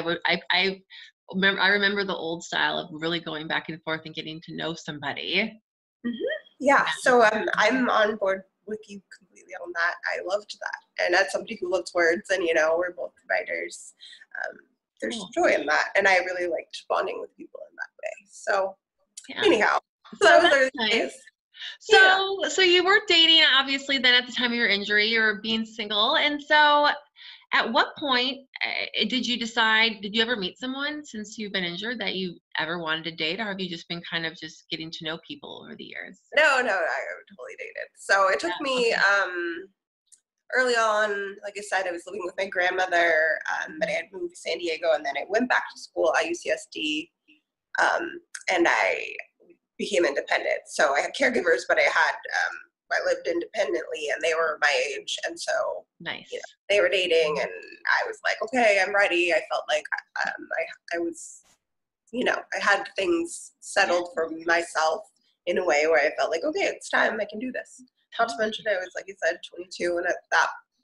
remember the old style of really going back and forth and getting to know somebody. So I'm on board with you completely on that. I loved that, and as somebody who loves words, and we're both writers, there's joy in that, and I really liked bonding with people in that way. So anyhow, so those nice. So you were dating, obviously, then at the time of your injury, you were being single. And so at what point did you ever meet someone since you've been injured that you ever wanted to date, or have you just been kind of just getting to know people over the years? No, I totally dated. So it took me early on, like I said, I was living with my grandmother, but I had moved to San Diego, and then I went back to school at UCSD, and I became independent. So I had caregivers, but I lived independently, and they were my age, and so they were dating, and I was like, okay, I'm ready. I felt like I was, I had things settled for myself in a way where I felt like, okay, it's time, I can do this. Not to mention I was, like you said, 22, and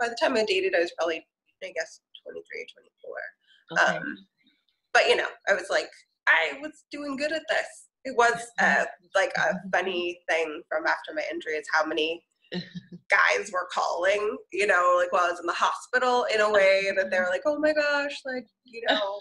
by the time I dated, I was probably, I guess, 23, 24. Okay. But I was like, I was doing good at this. It was like a funny thing from after my injury is how many guys were calling, you know, like while I was in the hospital in a way that they were like, oh my gosh, like, you know,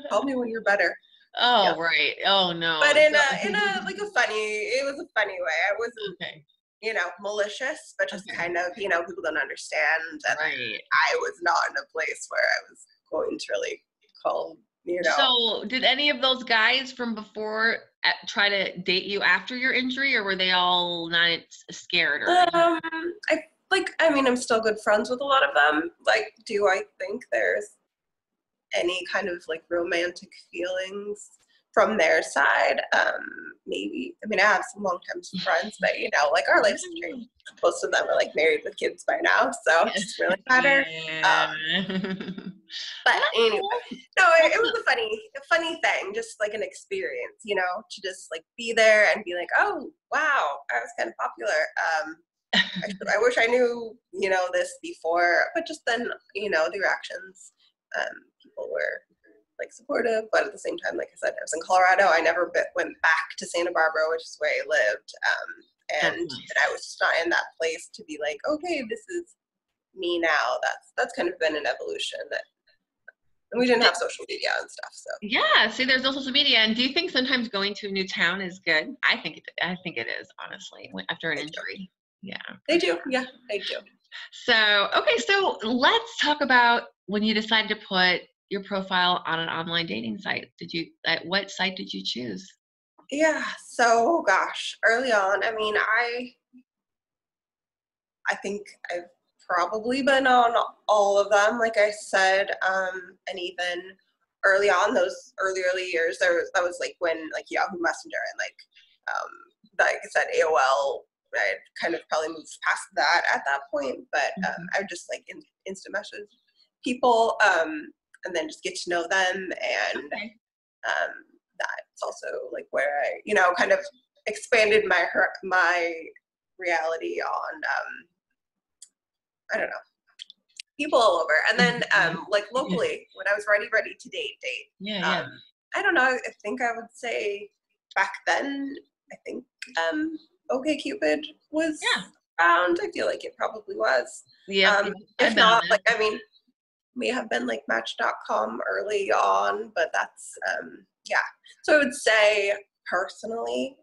call me when you're better. Oh, Yeah. right. Oh, no. But in a like a funny, it was a funny way. I wasn't, Okay. you know, malicious, but just Okay. kind of, you know, people don't understand. And Right. I was not in a place where I was going to really call, you know. So did any of those guys from before try to date you after your injury, or were they all not scared? Or I mean, I'm still good friends with a lot of them. Like, do I think there's any kind of like romantic feelings from their side? Maybe. I mean, I have some long-term friends, but you know, like our lives have changed. Most of them are like married with kids by now, so it doesn't really matter. Yeah. But anyway, no, it was a funny thing, just like an experience, you know, to just like be there and be like, oh wow, I was kind of popular. I wish I knew, you know, this before, but just then, you know, the reactions, people were like supportive, but at the same time, like I said, I was in Colorado. I never went back to Santa Barbara, which is where I lived. And I was just not in that place to be like, okay, this is me now. That's kind of been an evolution and we didn't have social media and stuff. So yeah, see, there's no social media. And do you think sometimes going to a new town is good? I think it is, honestly, after an injury. Yeah. They do. Yeah, they do. So, okay, so let's talk about when you decided to put your profile on an online dating site. What site did you choose? Yeah, so gosh, early on, I mean, I think I've probably been on all of them, like I said, and even early on, those early years, that was like when like Yahoo Messenger and like I said, AOL, I'd kind of probably moved past that at that point, but I would just like instant message people, and then just get to know them, and that's also like where I, you know, kind of expanded my reality on, I don't know, people all over. And then like locally, when I was ready to date. Yeah. I don't know, I think I would say back then, I think OkCupid was around. I feel like it probably was. Yeah. If not, like, I mean, may have been like Match.com early on, but that's yeah. So I would say personally,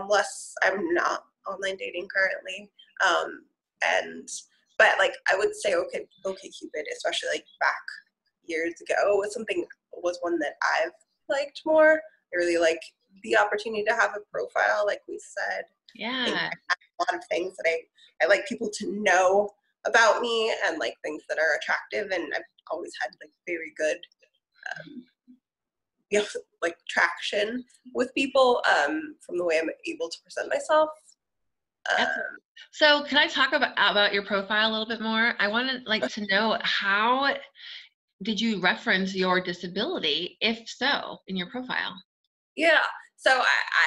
less. I'm not online dating currently, but like I would say OkCupid, especially like back years ago, was one that I've liked more. I really like the opportunity to have a profile, like we said. Yeah. I think I have a lot of things that I like people to know about me, and like things that are attractive, and I've always had like very good you know, like traction with people from the way I'm able to present myself. So can I talk about your profile a little bit more? I want to know, how did you reference your disability, if so, in your profile? Yeah, so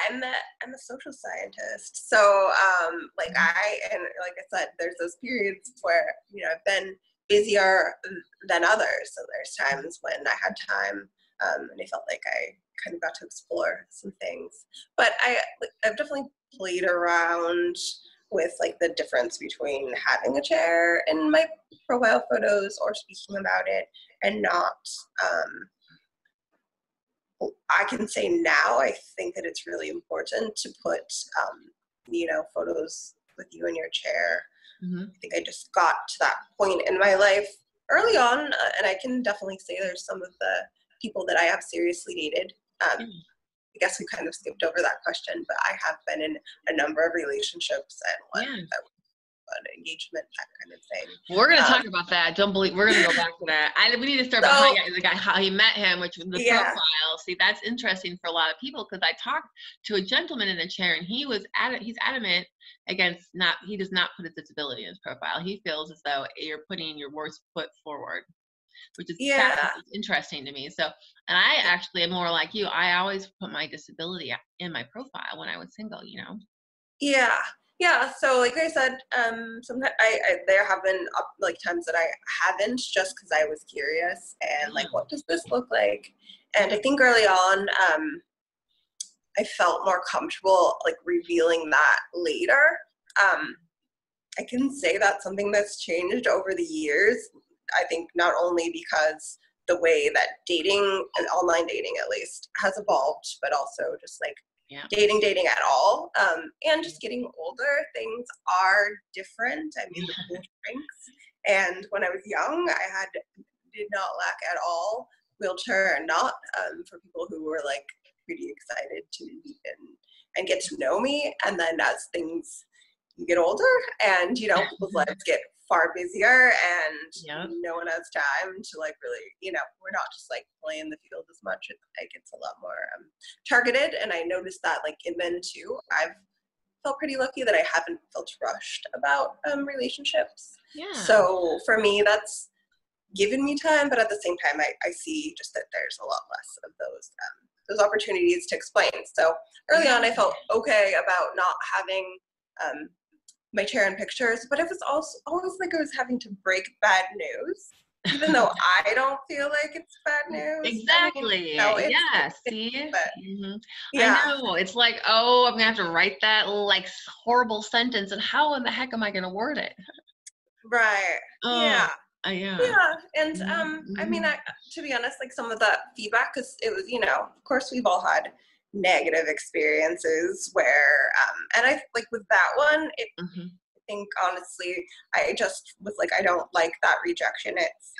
I'm a social scientist. So like like I said, there's those periods where, you know, I've been busier than others. So there's times when I had time, and I felt like I kind of got to explore some things. But I've definitely played around with like the difference between having a chair in my profile photos or speaking about it and not. I can say now, I think that it's really important to put, you know, photos with you in your chair. I think I just got to that point in my life early on, and I can definitely say there's some of the people that I have seriously dated. I guess we kind of skipped over that question, but I have been in a number of relationships, and one that was an engagement, that kind of thing. We're going to talk about that. We're going to go back to that. We need to start behind the guy, how he met him, which was the profile. See, that's interesting for a lot of people, because I talked to a gentleman in a chair, and he's adamant against he does not put his disability in his profile. He feels as though you're putting your worst foot forward, which is interesting to me. So, and I actually am more like you. I always put my disability in my profile when I was single, you know? Yeah, so like I said, sometimes there have been like times that I haven't, just because I was curious and like, what does this look like? And I think early on, I felt more comfortable like revealing that later. I can say that's something that's changed over the years. I think not only because the way that dating and online dating at least has evolved, but also just like dating at all. And just getting older, things are different. I mean, the pool shrinks. And when I was young, I did not lack at all, wheelchair or not, for people who were like pretty excited to meet and get to know me. And then as you get older and, you know, people's lives get far busier and no one has time to like really, you know, we're not just like playing the field as much. It's a lot more targeted. And I noticed that like in men too, I've felt pretty lucky that I haven't felt rushed about relationships. Yeah. So for me, that's given me time, but at the same time, I see just that there's a lot less of those opportunities to explain. So early on, I felt okay about not having my chair in pictures, but it was also always like I was having to break bad news, even though I don't feel like it's bad news. Exactly. I mean, See? But, I know. It's like, oh, I'm going to have to write that like horrible sentence, and how in the heck am I going to word it? Right. Yeah. And I mean, to be honest, like some of the feedback, because it was, you know, of course we've all had negative experiences where and I like with that one I think honestly I just was like, I don't like that rejection. It's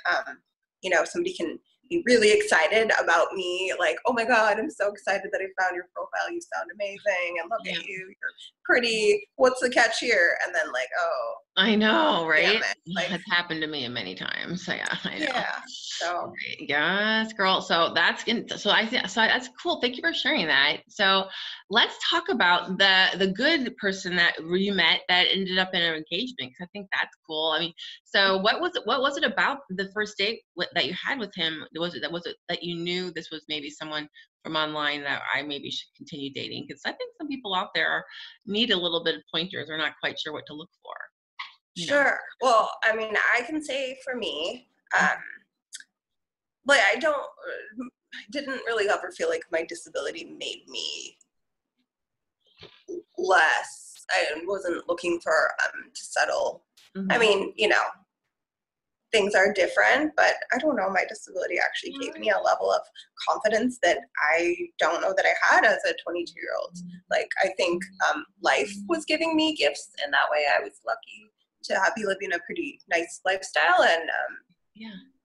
you know, somebody can be really excited about me, like, oh my god, I'm so excited that I found your profile, you sound amazing, and look at you, you're pretty, what's the catch here? And then like, oh, I know, right? Like, it's happened to me many times. So I know. So yes, girl. So that's that's cool. Thank you for sharing that. So let's talk about the good person that you met that ended up in an engagement, because I think that's cool. I mean, so what was it about the first date that you had with him? Was it that you knew this was maybe someone from online that I maybe should continue dating? Because I think some people out there need a little bit of pointers. They're not quite sure what to look for. Sure. Well, I mean, I can say for me, like I didn't really ever feel like my disability made me less. I wasn't looking for to settle. I mean, you know, things are different, but I don't know, my disability actually gave me a level of confidence that I don't know that I had as a 22-year-old. Like, I think life was giving me gifts in that way. I was lucky to be living a pretty nice lifestyle, and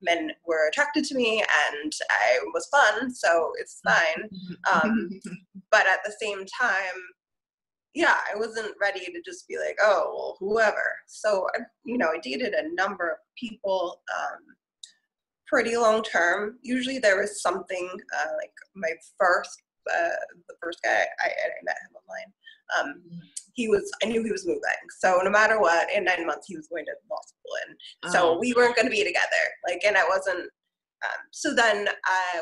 men were attracted to me, and I was fun, so it's fine. But at the same time, I wasn't ready to just be like, oh, well, whoever. So, you know, I dated a number of people pretty long term. Usually there was something like my the first guy, I met him online. I knew he was moving. So no matter what, in 9 months, he was going to law school. And so we weren't going to be together. Like, and I wasn't. So then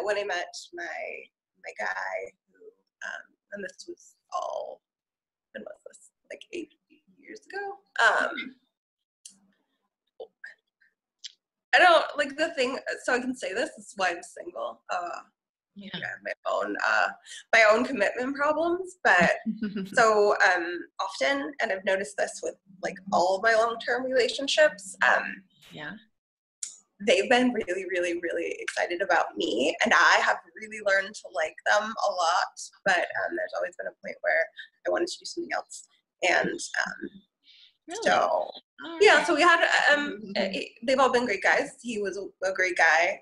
when I met my guy, who, and this was all, when was this? Like 8 years ago? I don't, like the thing, so I can say this is why I'm single. My own commitment problems, but so often, and I've noticed this with like all of my long-term relationships, they've been really, really, really excited about me, and I have really learned to like them a lot, but there's always been a point where I wanted to do something else, and so so we had they've all been great guys. He was a great guy,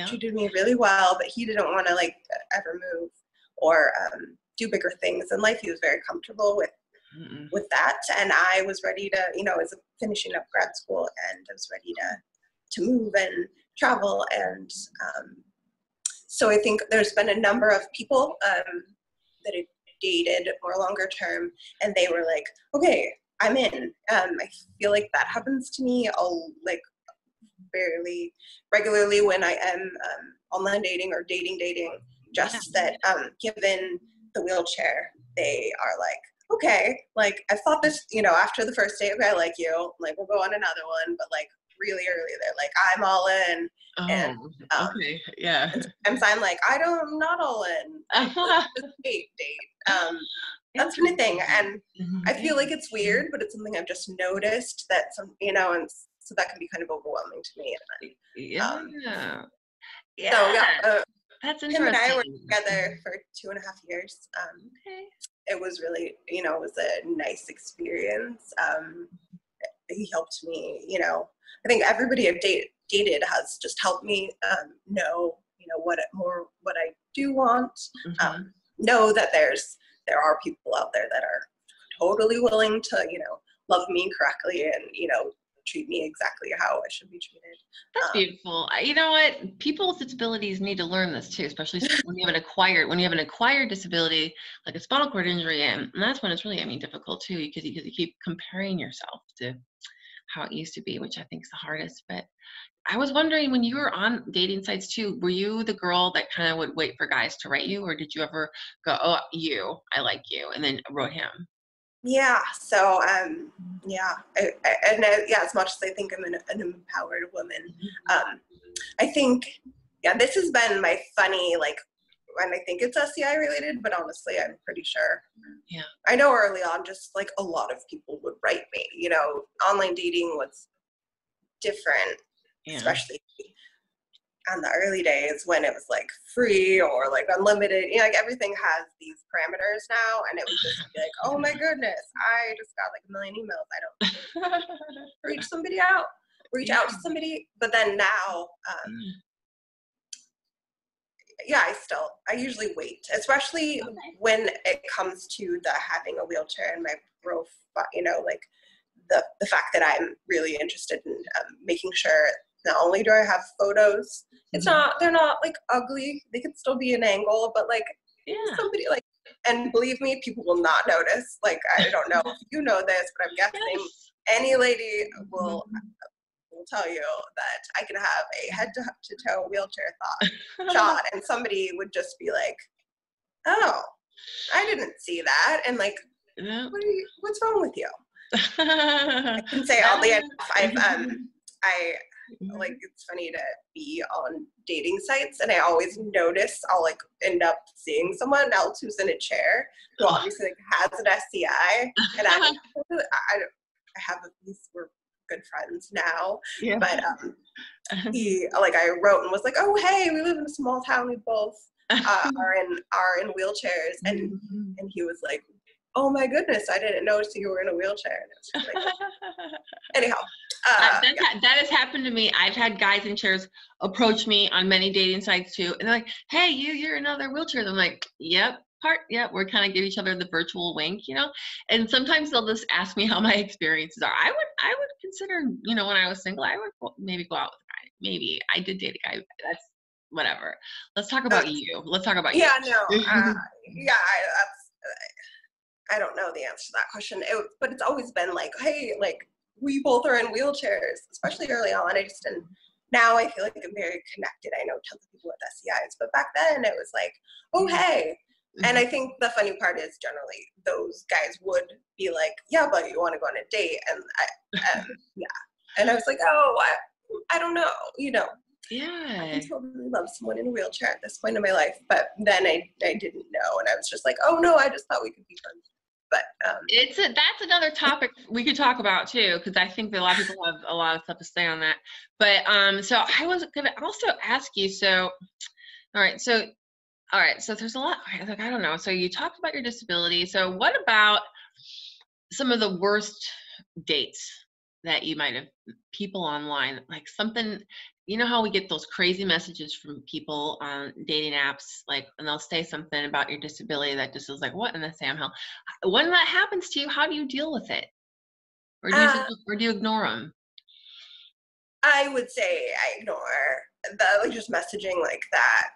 treated me really well, but he didn't want to like ever move or do bigger things in life. He was very comfortable with that, and I was ready to, you know, I was finishing up grad school, and I was ready to move and travel, and so I think there's been a number of people that I dated more longer term, and they were like, okay, I'm in. I feel like that happens to me like fairly regularly when I am online dating or dating, just that given the wheelchair, they are like, okay, like I thought this, you know, after the first date, okay, I like you, like we'll go on another one, but like really early, they're like, I'm all in. And and sometimes I'm like, I'm not all in. Like, let's just date. that kind of thing. And I feel like it's Interesting. weird, but it's something I've just noticed that and so that can be kind of overwhelming to me. And Yeah. then, so Yeah. That's him and I were interesting. together for 2.5 years. Okay. It was really, it was a nice experience. He helped me, I think everybody I've dated has just helped me know, what I do want. Mm-hmm. Know that there are people out there that are totally willing to, love me correctly and, treat me exactly how I should be treated. That's beautiful. You know what? People with disabilities need to learn this too, especially when you have an acquired disability like a spinal cord injury, and that's when it's really, difficult too, because you keep comparing yourself to how it used to be, which I think is the hardest. But I was wondering, when you were on dating sites too, were you the girl that kind of would wait for guys to write you, or did you ever go, "Oh, I like you," and then wrote him? Yeah. So, yeah. As much as I think I'm an empowered woman, I think, this has been my funny, and I think it's SCI related, but honestly, I'm pretty sure. Yeah. I know early on, just like a lot of people would write me, online dating was different, especially on the early days when it was like free or like unlimited, everything has these parameters now, and it would just be like, oh my goodness, I just got like a million emails. I don't reach out to somebody. But then now, I usually wait, especially when it comes to the having a wheelchair in my profile, like the fact that I'm really interested in making sure not only do I have photos, they're not like ugly, they could still be an angle, but like somebody and believe me, people will not notice. Like, I don't know if you know this, but I'm guessing any lady will tell you that I can have a head to toe wheelchair shot, and somebody would just be like, "Oh, I didn't see that," and like, what's wrong with you? I can say oddly enough, it's funny to be on dating sites, and I always notice I'll like end up seeing someone else who's in a chair who obviously has an SCI, and I have these, we're good friends now, but I wrote and was like, oh hey, we live in a small town, we both are in wheelchairs, and he was like, oh my goodness, I didn't notice you were in a wheelchair. And it was just like, anyhow. That has happened to me. I've had guys in chairs approach me on many dating sites too, and they're like, "Hey, you're in another wheelchair." And I'm like, "Yep, we're kind of give each other the virtual wink, And sometimes they'll just ask me how my experiences are. I would consider, when I was single, I would maybe go out with a guy. Maybe I did date a guy. That's whatever. Let's talk about you. Let's talk about you. I don't know the answer to that question, but it's always been like, hey, like, we both are in wheelchairs, especially early on. Now I feel like I'm very connected. I know tons of people with SCIs, but back then it was like, oh, hey. And I think the funny part is generally those guys would be like, yeah, but you want to go on a date? And and I was like, oh, I don't know, Yeah. I can totally love someone in a wheelchair at this point in my life. But then I didn't know, and I was just like, oh no, I just thought we could be friends. But that's another topic we could talk about too, because I think that a lot of people have a lot of stuff to say on that. But so I was gonna also ask you. So, all right, so there's a lot. Like, I don't know. So you talked about your disability. So what about some of the worst dates that you might have, people online, like something, how we get those crazy messages from people on dating apps, like, and they'll say something about your disability that just is like, what in the Sam hell? When that happens to you, how do you deal with it? Or do you ignore them? I would say I ignore the just messaging like that,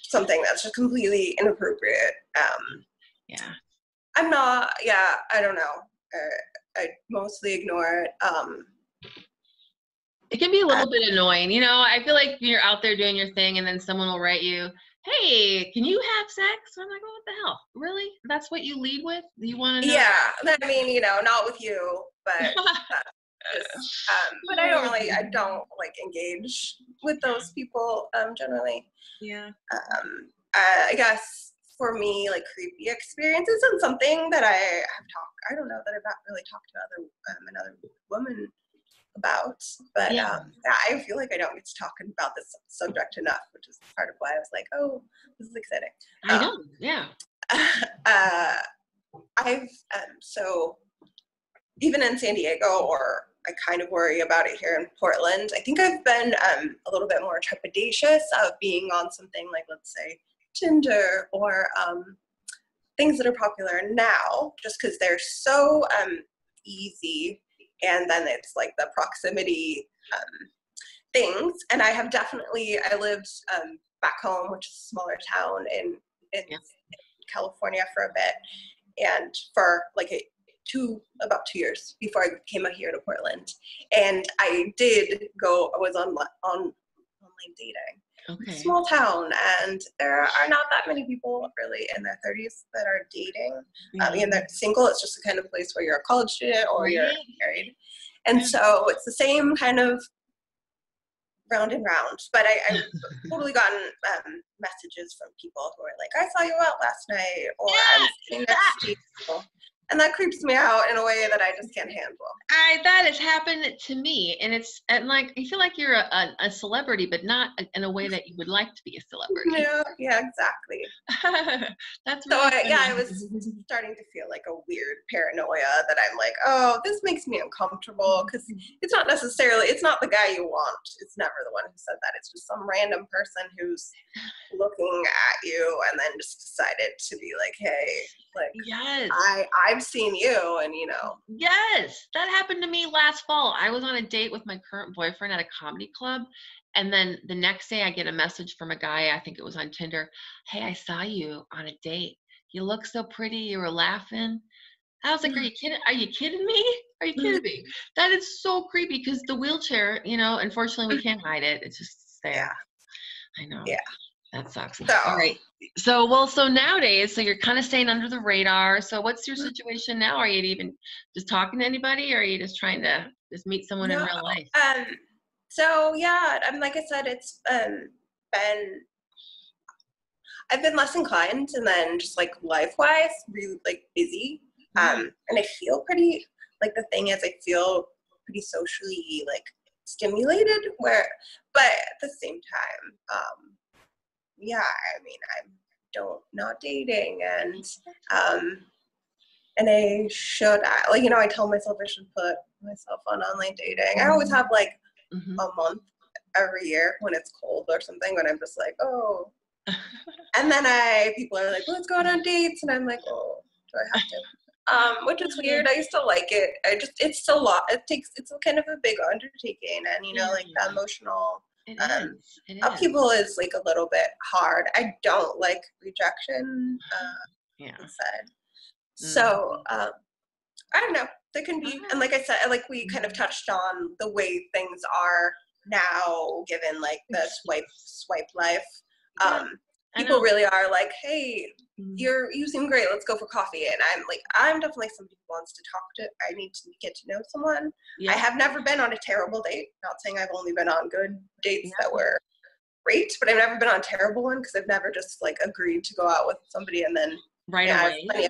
something that's just completely inappropriate. I'm not, I don't know. I mostly ignore it. It can be a little bit annoying, I feel like you're out there doing your thing and then someone will write you, hey, can you have sex? I'm like, oh, what the hell? Really? That's what you lead with? You want to know? Yeah, I mean, not with you, but but I don't like engage with those people generally. Yeah. I guess for me, like creepy experiences and something that I don't know that I've not really talked to another woman about, but Yeah. I feel like I don't get to talk about this subject enough, which is part of why I was like, oh, this is exciting. I know. Yeah. I've so even in San Diego, or I kind of worry about it here in Portland, I think I've been a little bit more trepidatious of being on something like, let's say, Tinder or things that are popular now, just because they're so easy, and then it's like the proximity things. And I lived back home, which is a smaller town in California for a bit, and for like about 2 years before I came out here to Portland. And I was on online dating. Okay. Small town, and there are not that many people really in their 30s that are dating. And they're single. It's just the kind of place where you're a college student or you're married. And so it's the same kind of round and round. But I've totally gotten messages from people who are like, I saw you out last night, or I'm sitting next to you. And that creeps me out in a way that I just can't handle. That has happened to me, and like I feel like you're a celebrity, but not in a way that you would like to be a celebrity. Yeah, exactly. That's really so I was starting to feel like a weird paranoia that I'm like, oh, this makes me uncomfortable, because it's not the guy you want. It's never the one who said that. It's just some random person who's looking at you and then just decided to be like, hey, like, yes, I've seen you, and Yes, that happened to me last fall. I was on a date with my current boyfriend at a comedy club, and then the next day I get a message from a guy, I think it was on Tinder. Hey, I saw you on a date. You look so pretty. You were laughing. I was like, are you kidding? Are you kidding me? Are you kidding me? That is so creepy, because the wheelchair, unfortunately we can't hide it. It's just there. Yeah. I know. Yeah. That sucks. So, all right. So nowadays, you're kind of staying under the radar. So what's your situation now? Are you even just talking to anybody, or are you just trying to just meet someone in real life? So yeah, like I said, it's I've been less inclined, and then just like life-wise, really like busy. And I feel pretty, like, the thing is, I feel pretty socially like stimulated, but at the same time, yeah, I mean, I'm not dating, and I should, I tell myself I should put myself on online dating. I always have like a month every year when it's cold or something, when I'm just like, oh, and then people are like, let's go out on dates, and I'm like, oh, do I have to? Which is weird. I used to like it. It's a lot. It's kind of a big undertaking, and like the emotional upheaval is like a little bit hard. I don't like rejection. So I don't know. There can be, and like I said, like we kind of touched on the way things are now, given like the swipe life. People really are like, hey, you seem great, let's go for coffee. And I'm definitely somebody who wants to talk to. I need to get to know someone. I have never been on a terrible date. Not saying I've only been on good dates that were great, but I've never been on a terrible one, because I've never just like agreed to go out with somebody and then away.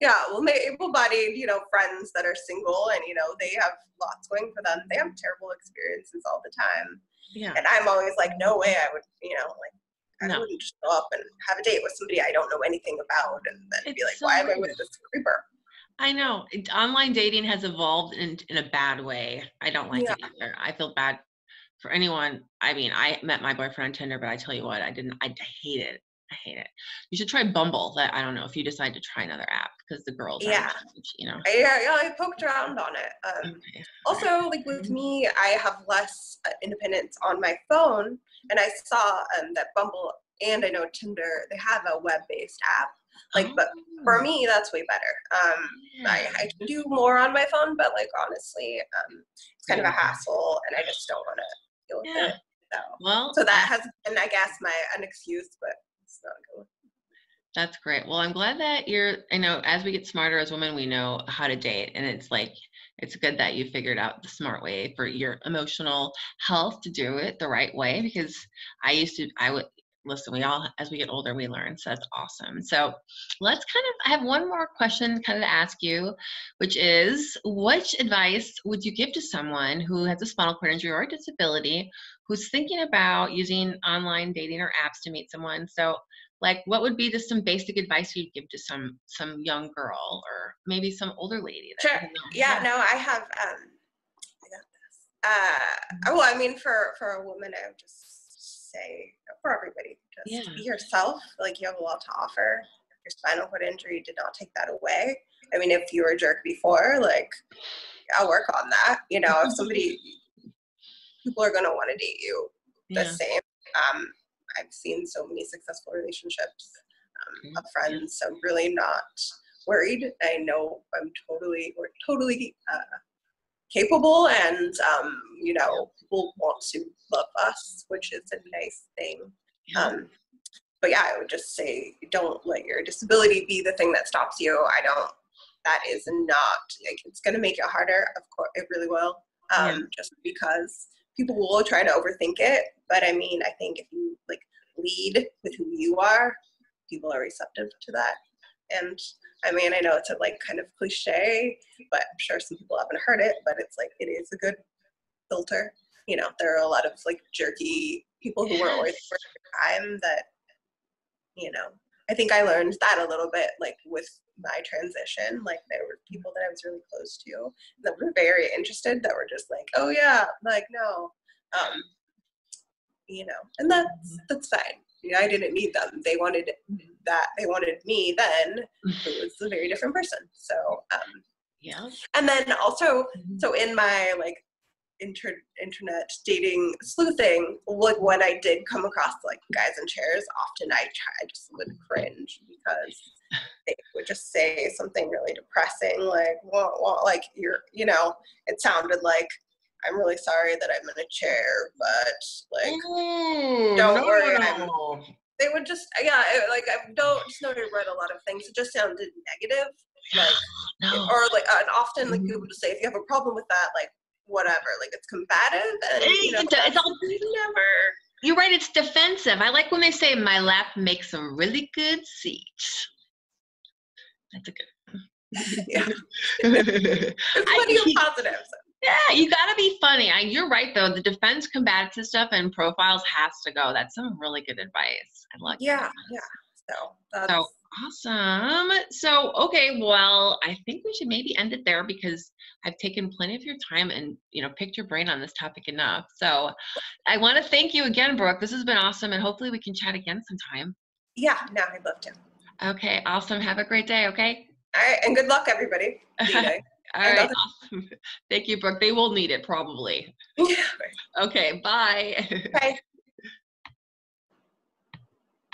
Able-bodied, friends that are single, and they have lots going for them. They have terrible experiences all the time. And I'm always like, no way I would, I wouldn't just go up and have a date with somebody I don't know anything about, and then be like, why am I with this creeper? I know. Online dating has evolved in a bad way. I don't like it either. I feel bad for anyone. I mean, I met my boyfriend on Tinder, but I tell you what, I hate it. I hate it. You should try Bumble. That, I don't know, if you decide to try another app, because the girls are I poked around on it. Also, like with me, I have less independence on my phone, and I saw that Bumble, and I know Tinder, they have a web-based app. But for me, that's way better. I can do more on my phone, but like honestly, it's kind of a hassle, and I just don't want to deal with it. So that has been, I guess, an excuse, but it's not good. That's great. Well, I'm glad that as we get smarter as women, we know how to date, and it's good that you figured out the smart way for your emotional health to do it the right way, because listen, we all, as we get older, we learn. So that's awesome. So I have one more question kind of to ask you, which is, which advice would you give to someone who has a spinal cord injury or a disability who's thinking about using online dating or apps to meet someone? So like, what would be just some basic advice you'd give to some young girl or maybe some older lady? That Sure. Yeah, no, I have, I got this. Well, I mean, for a woman, I would just say, for everybody, just be yourself. Like, you have a lot to offer. Your spinal cord injury did not take that away. I mean, if you were a jerk before, like, I'll work on that. You know, if people are going to want to date you the same. I've seen so many successful relationships of friends, so I'm really not worried. I know we're totally capable, and you know, people want to love us, which is a nice thing. But yeah, I would just say, don't let your disability be the thing that stops you. That is not, like, it's going to make it harder. Of course, it really will. Just because people will try to overthink it. But I mean, I think if you like lead with who you are, people are receptive to that. And I mean, I know it's a like kind of cliche, but I'm sure some people haven't heard it, but it's like, it is a good filter. You know, there are a lot of like jerky people who weren't worth their time that, you know, I think I learned that a little bit, like with my transition. Like, there were people that I was really close to that were very interested, that were just like, oh yeah, like, no, you know, and that's fine. You know, I didn't need them. They wanted that. They wanted me then, who was a very different person. So, and then also, so in my like internet dating sleuthing, like when I did come across like guys in chairs, often I just would cringe because they would just say something really depressing, like, well, like, you know, it sounded like, I'm really sorry that I'm in a chair, but like, don't worry, they would just, like, I don't just know I read a lot of things. It just sounded negative, like, or like, and often like people would just say, if you have a problem with that, like, whatever, like, it's combative, and you know, it's all you're right, it's defensive. I like when they say my lap makes some really good seats. That's a good it's plenty of positives. Yeah, you gotta be funny. You're right though, the defense combative stuff and profiles has to go. That's some really good advice. I like that. So awesome. So okay, well, I think we should maybe end it there because I've taken plenty of your time and, you know, picked your brain on this topic enough. So I want to thank you again, Brooke. This has been awesome, and hopefully we can chat again sometime. Yeah, no, I'd love to. Okay, awesome. Have a great day, okay? All right, and good luck, everybody. All right, awesome. Thank you, Brooke. They will need it, probably. Okay, bye. Bye.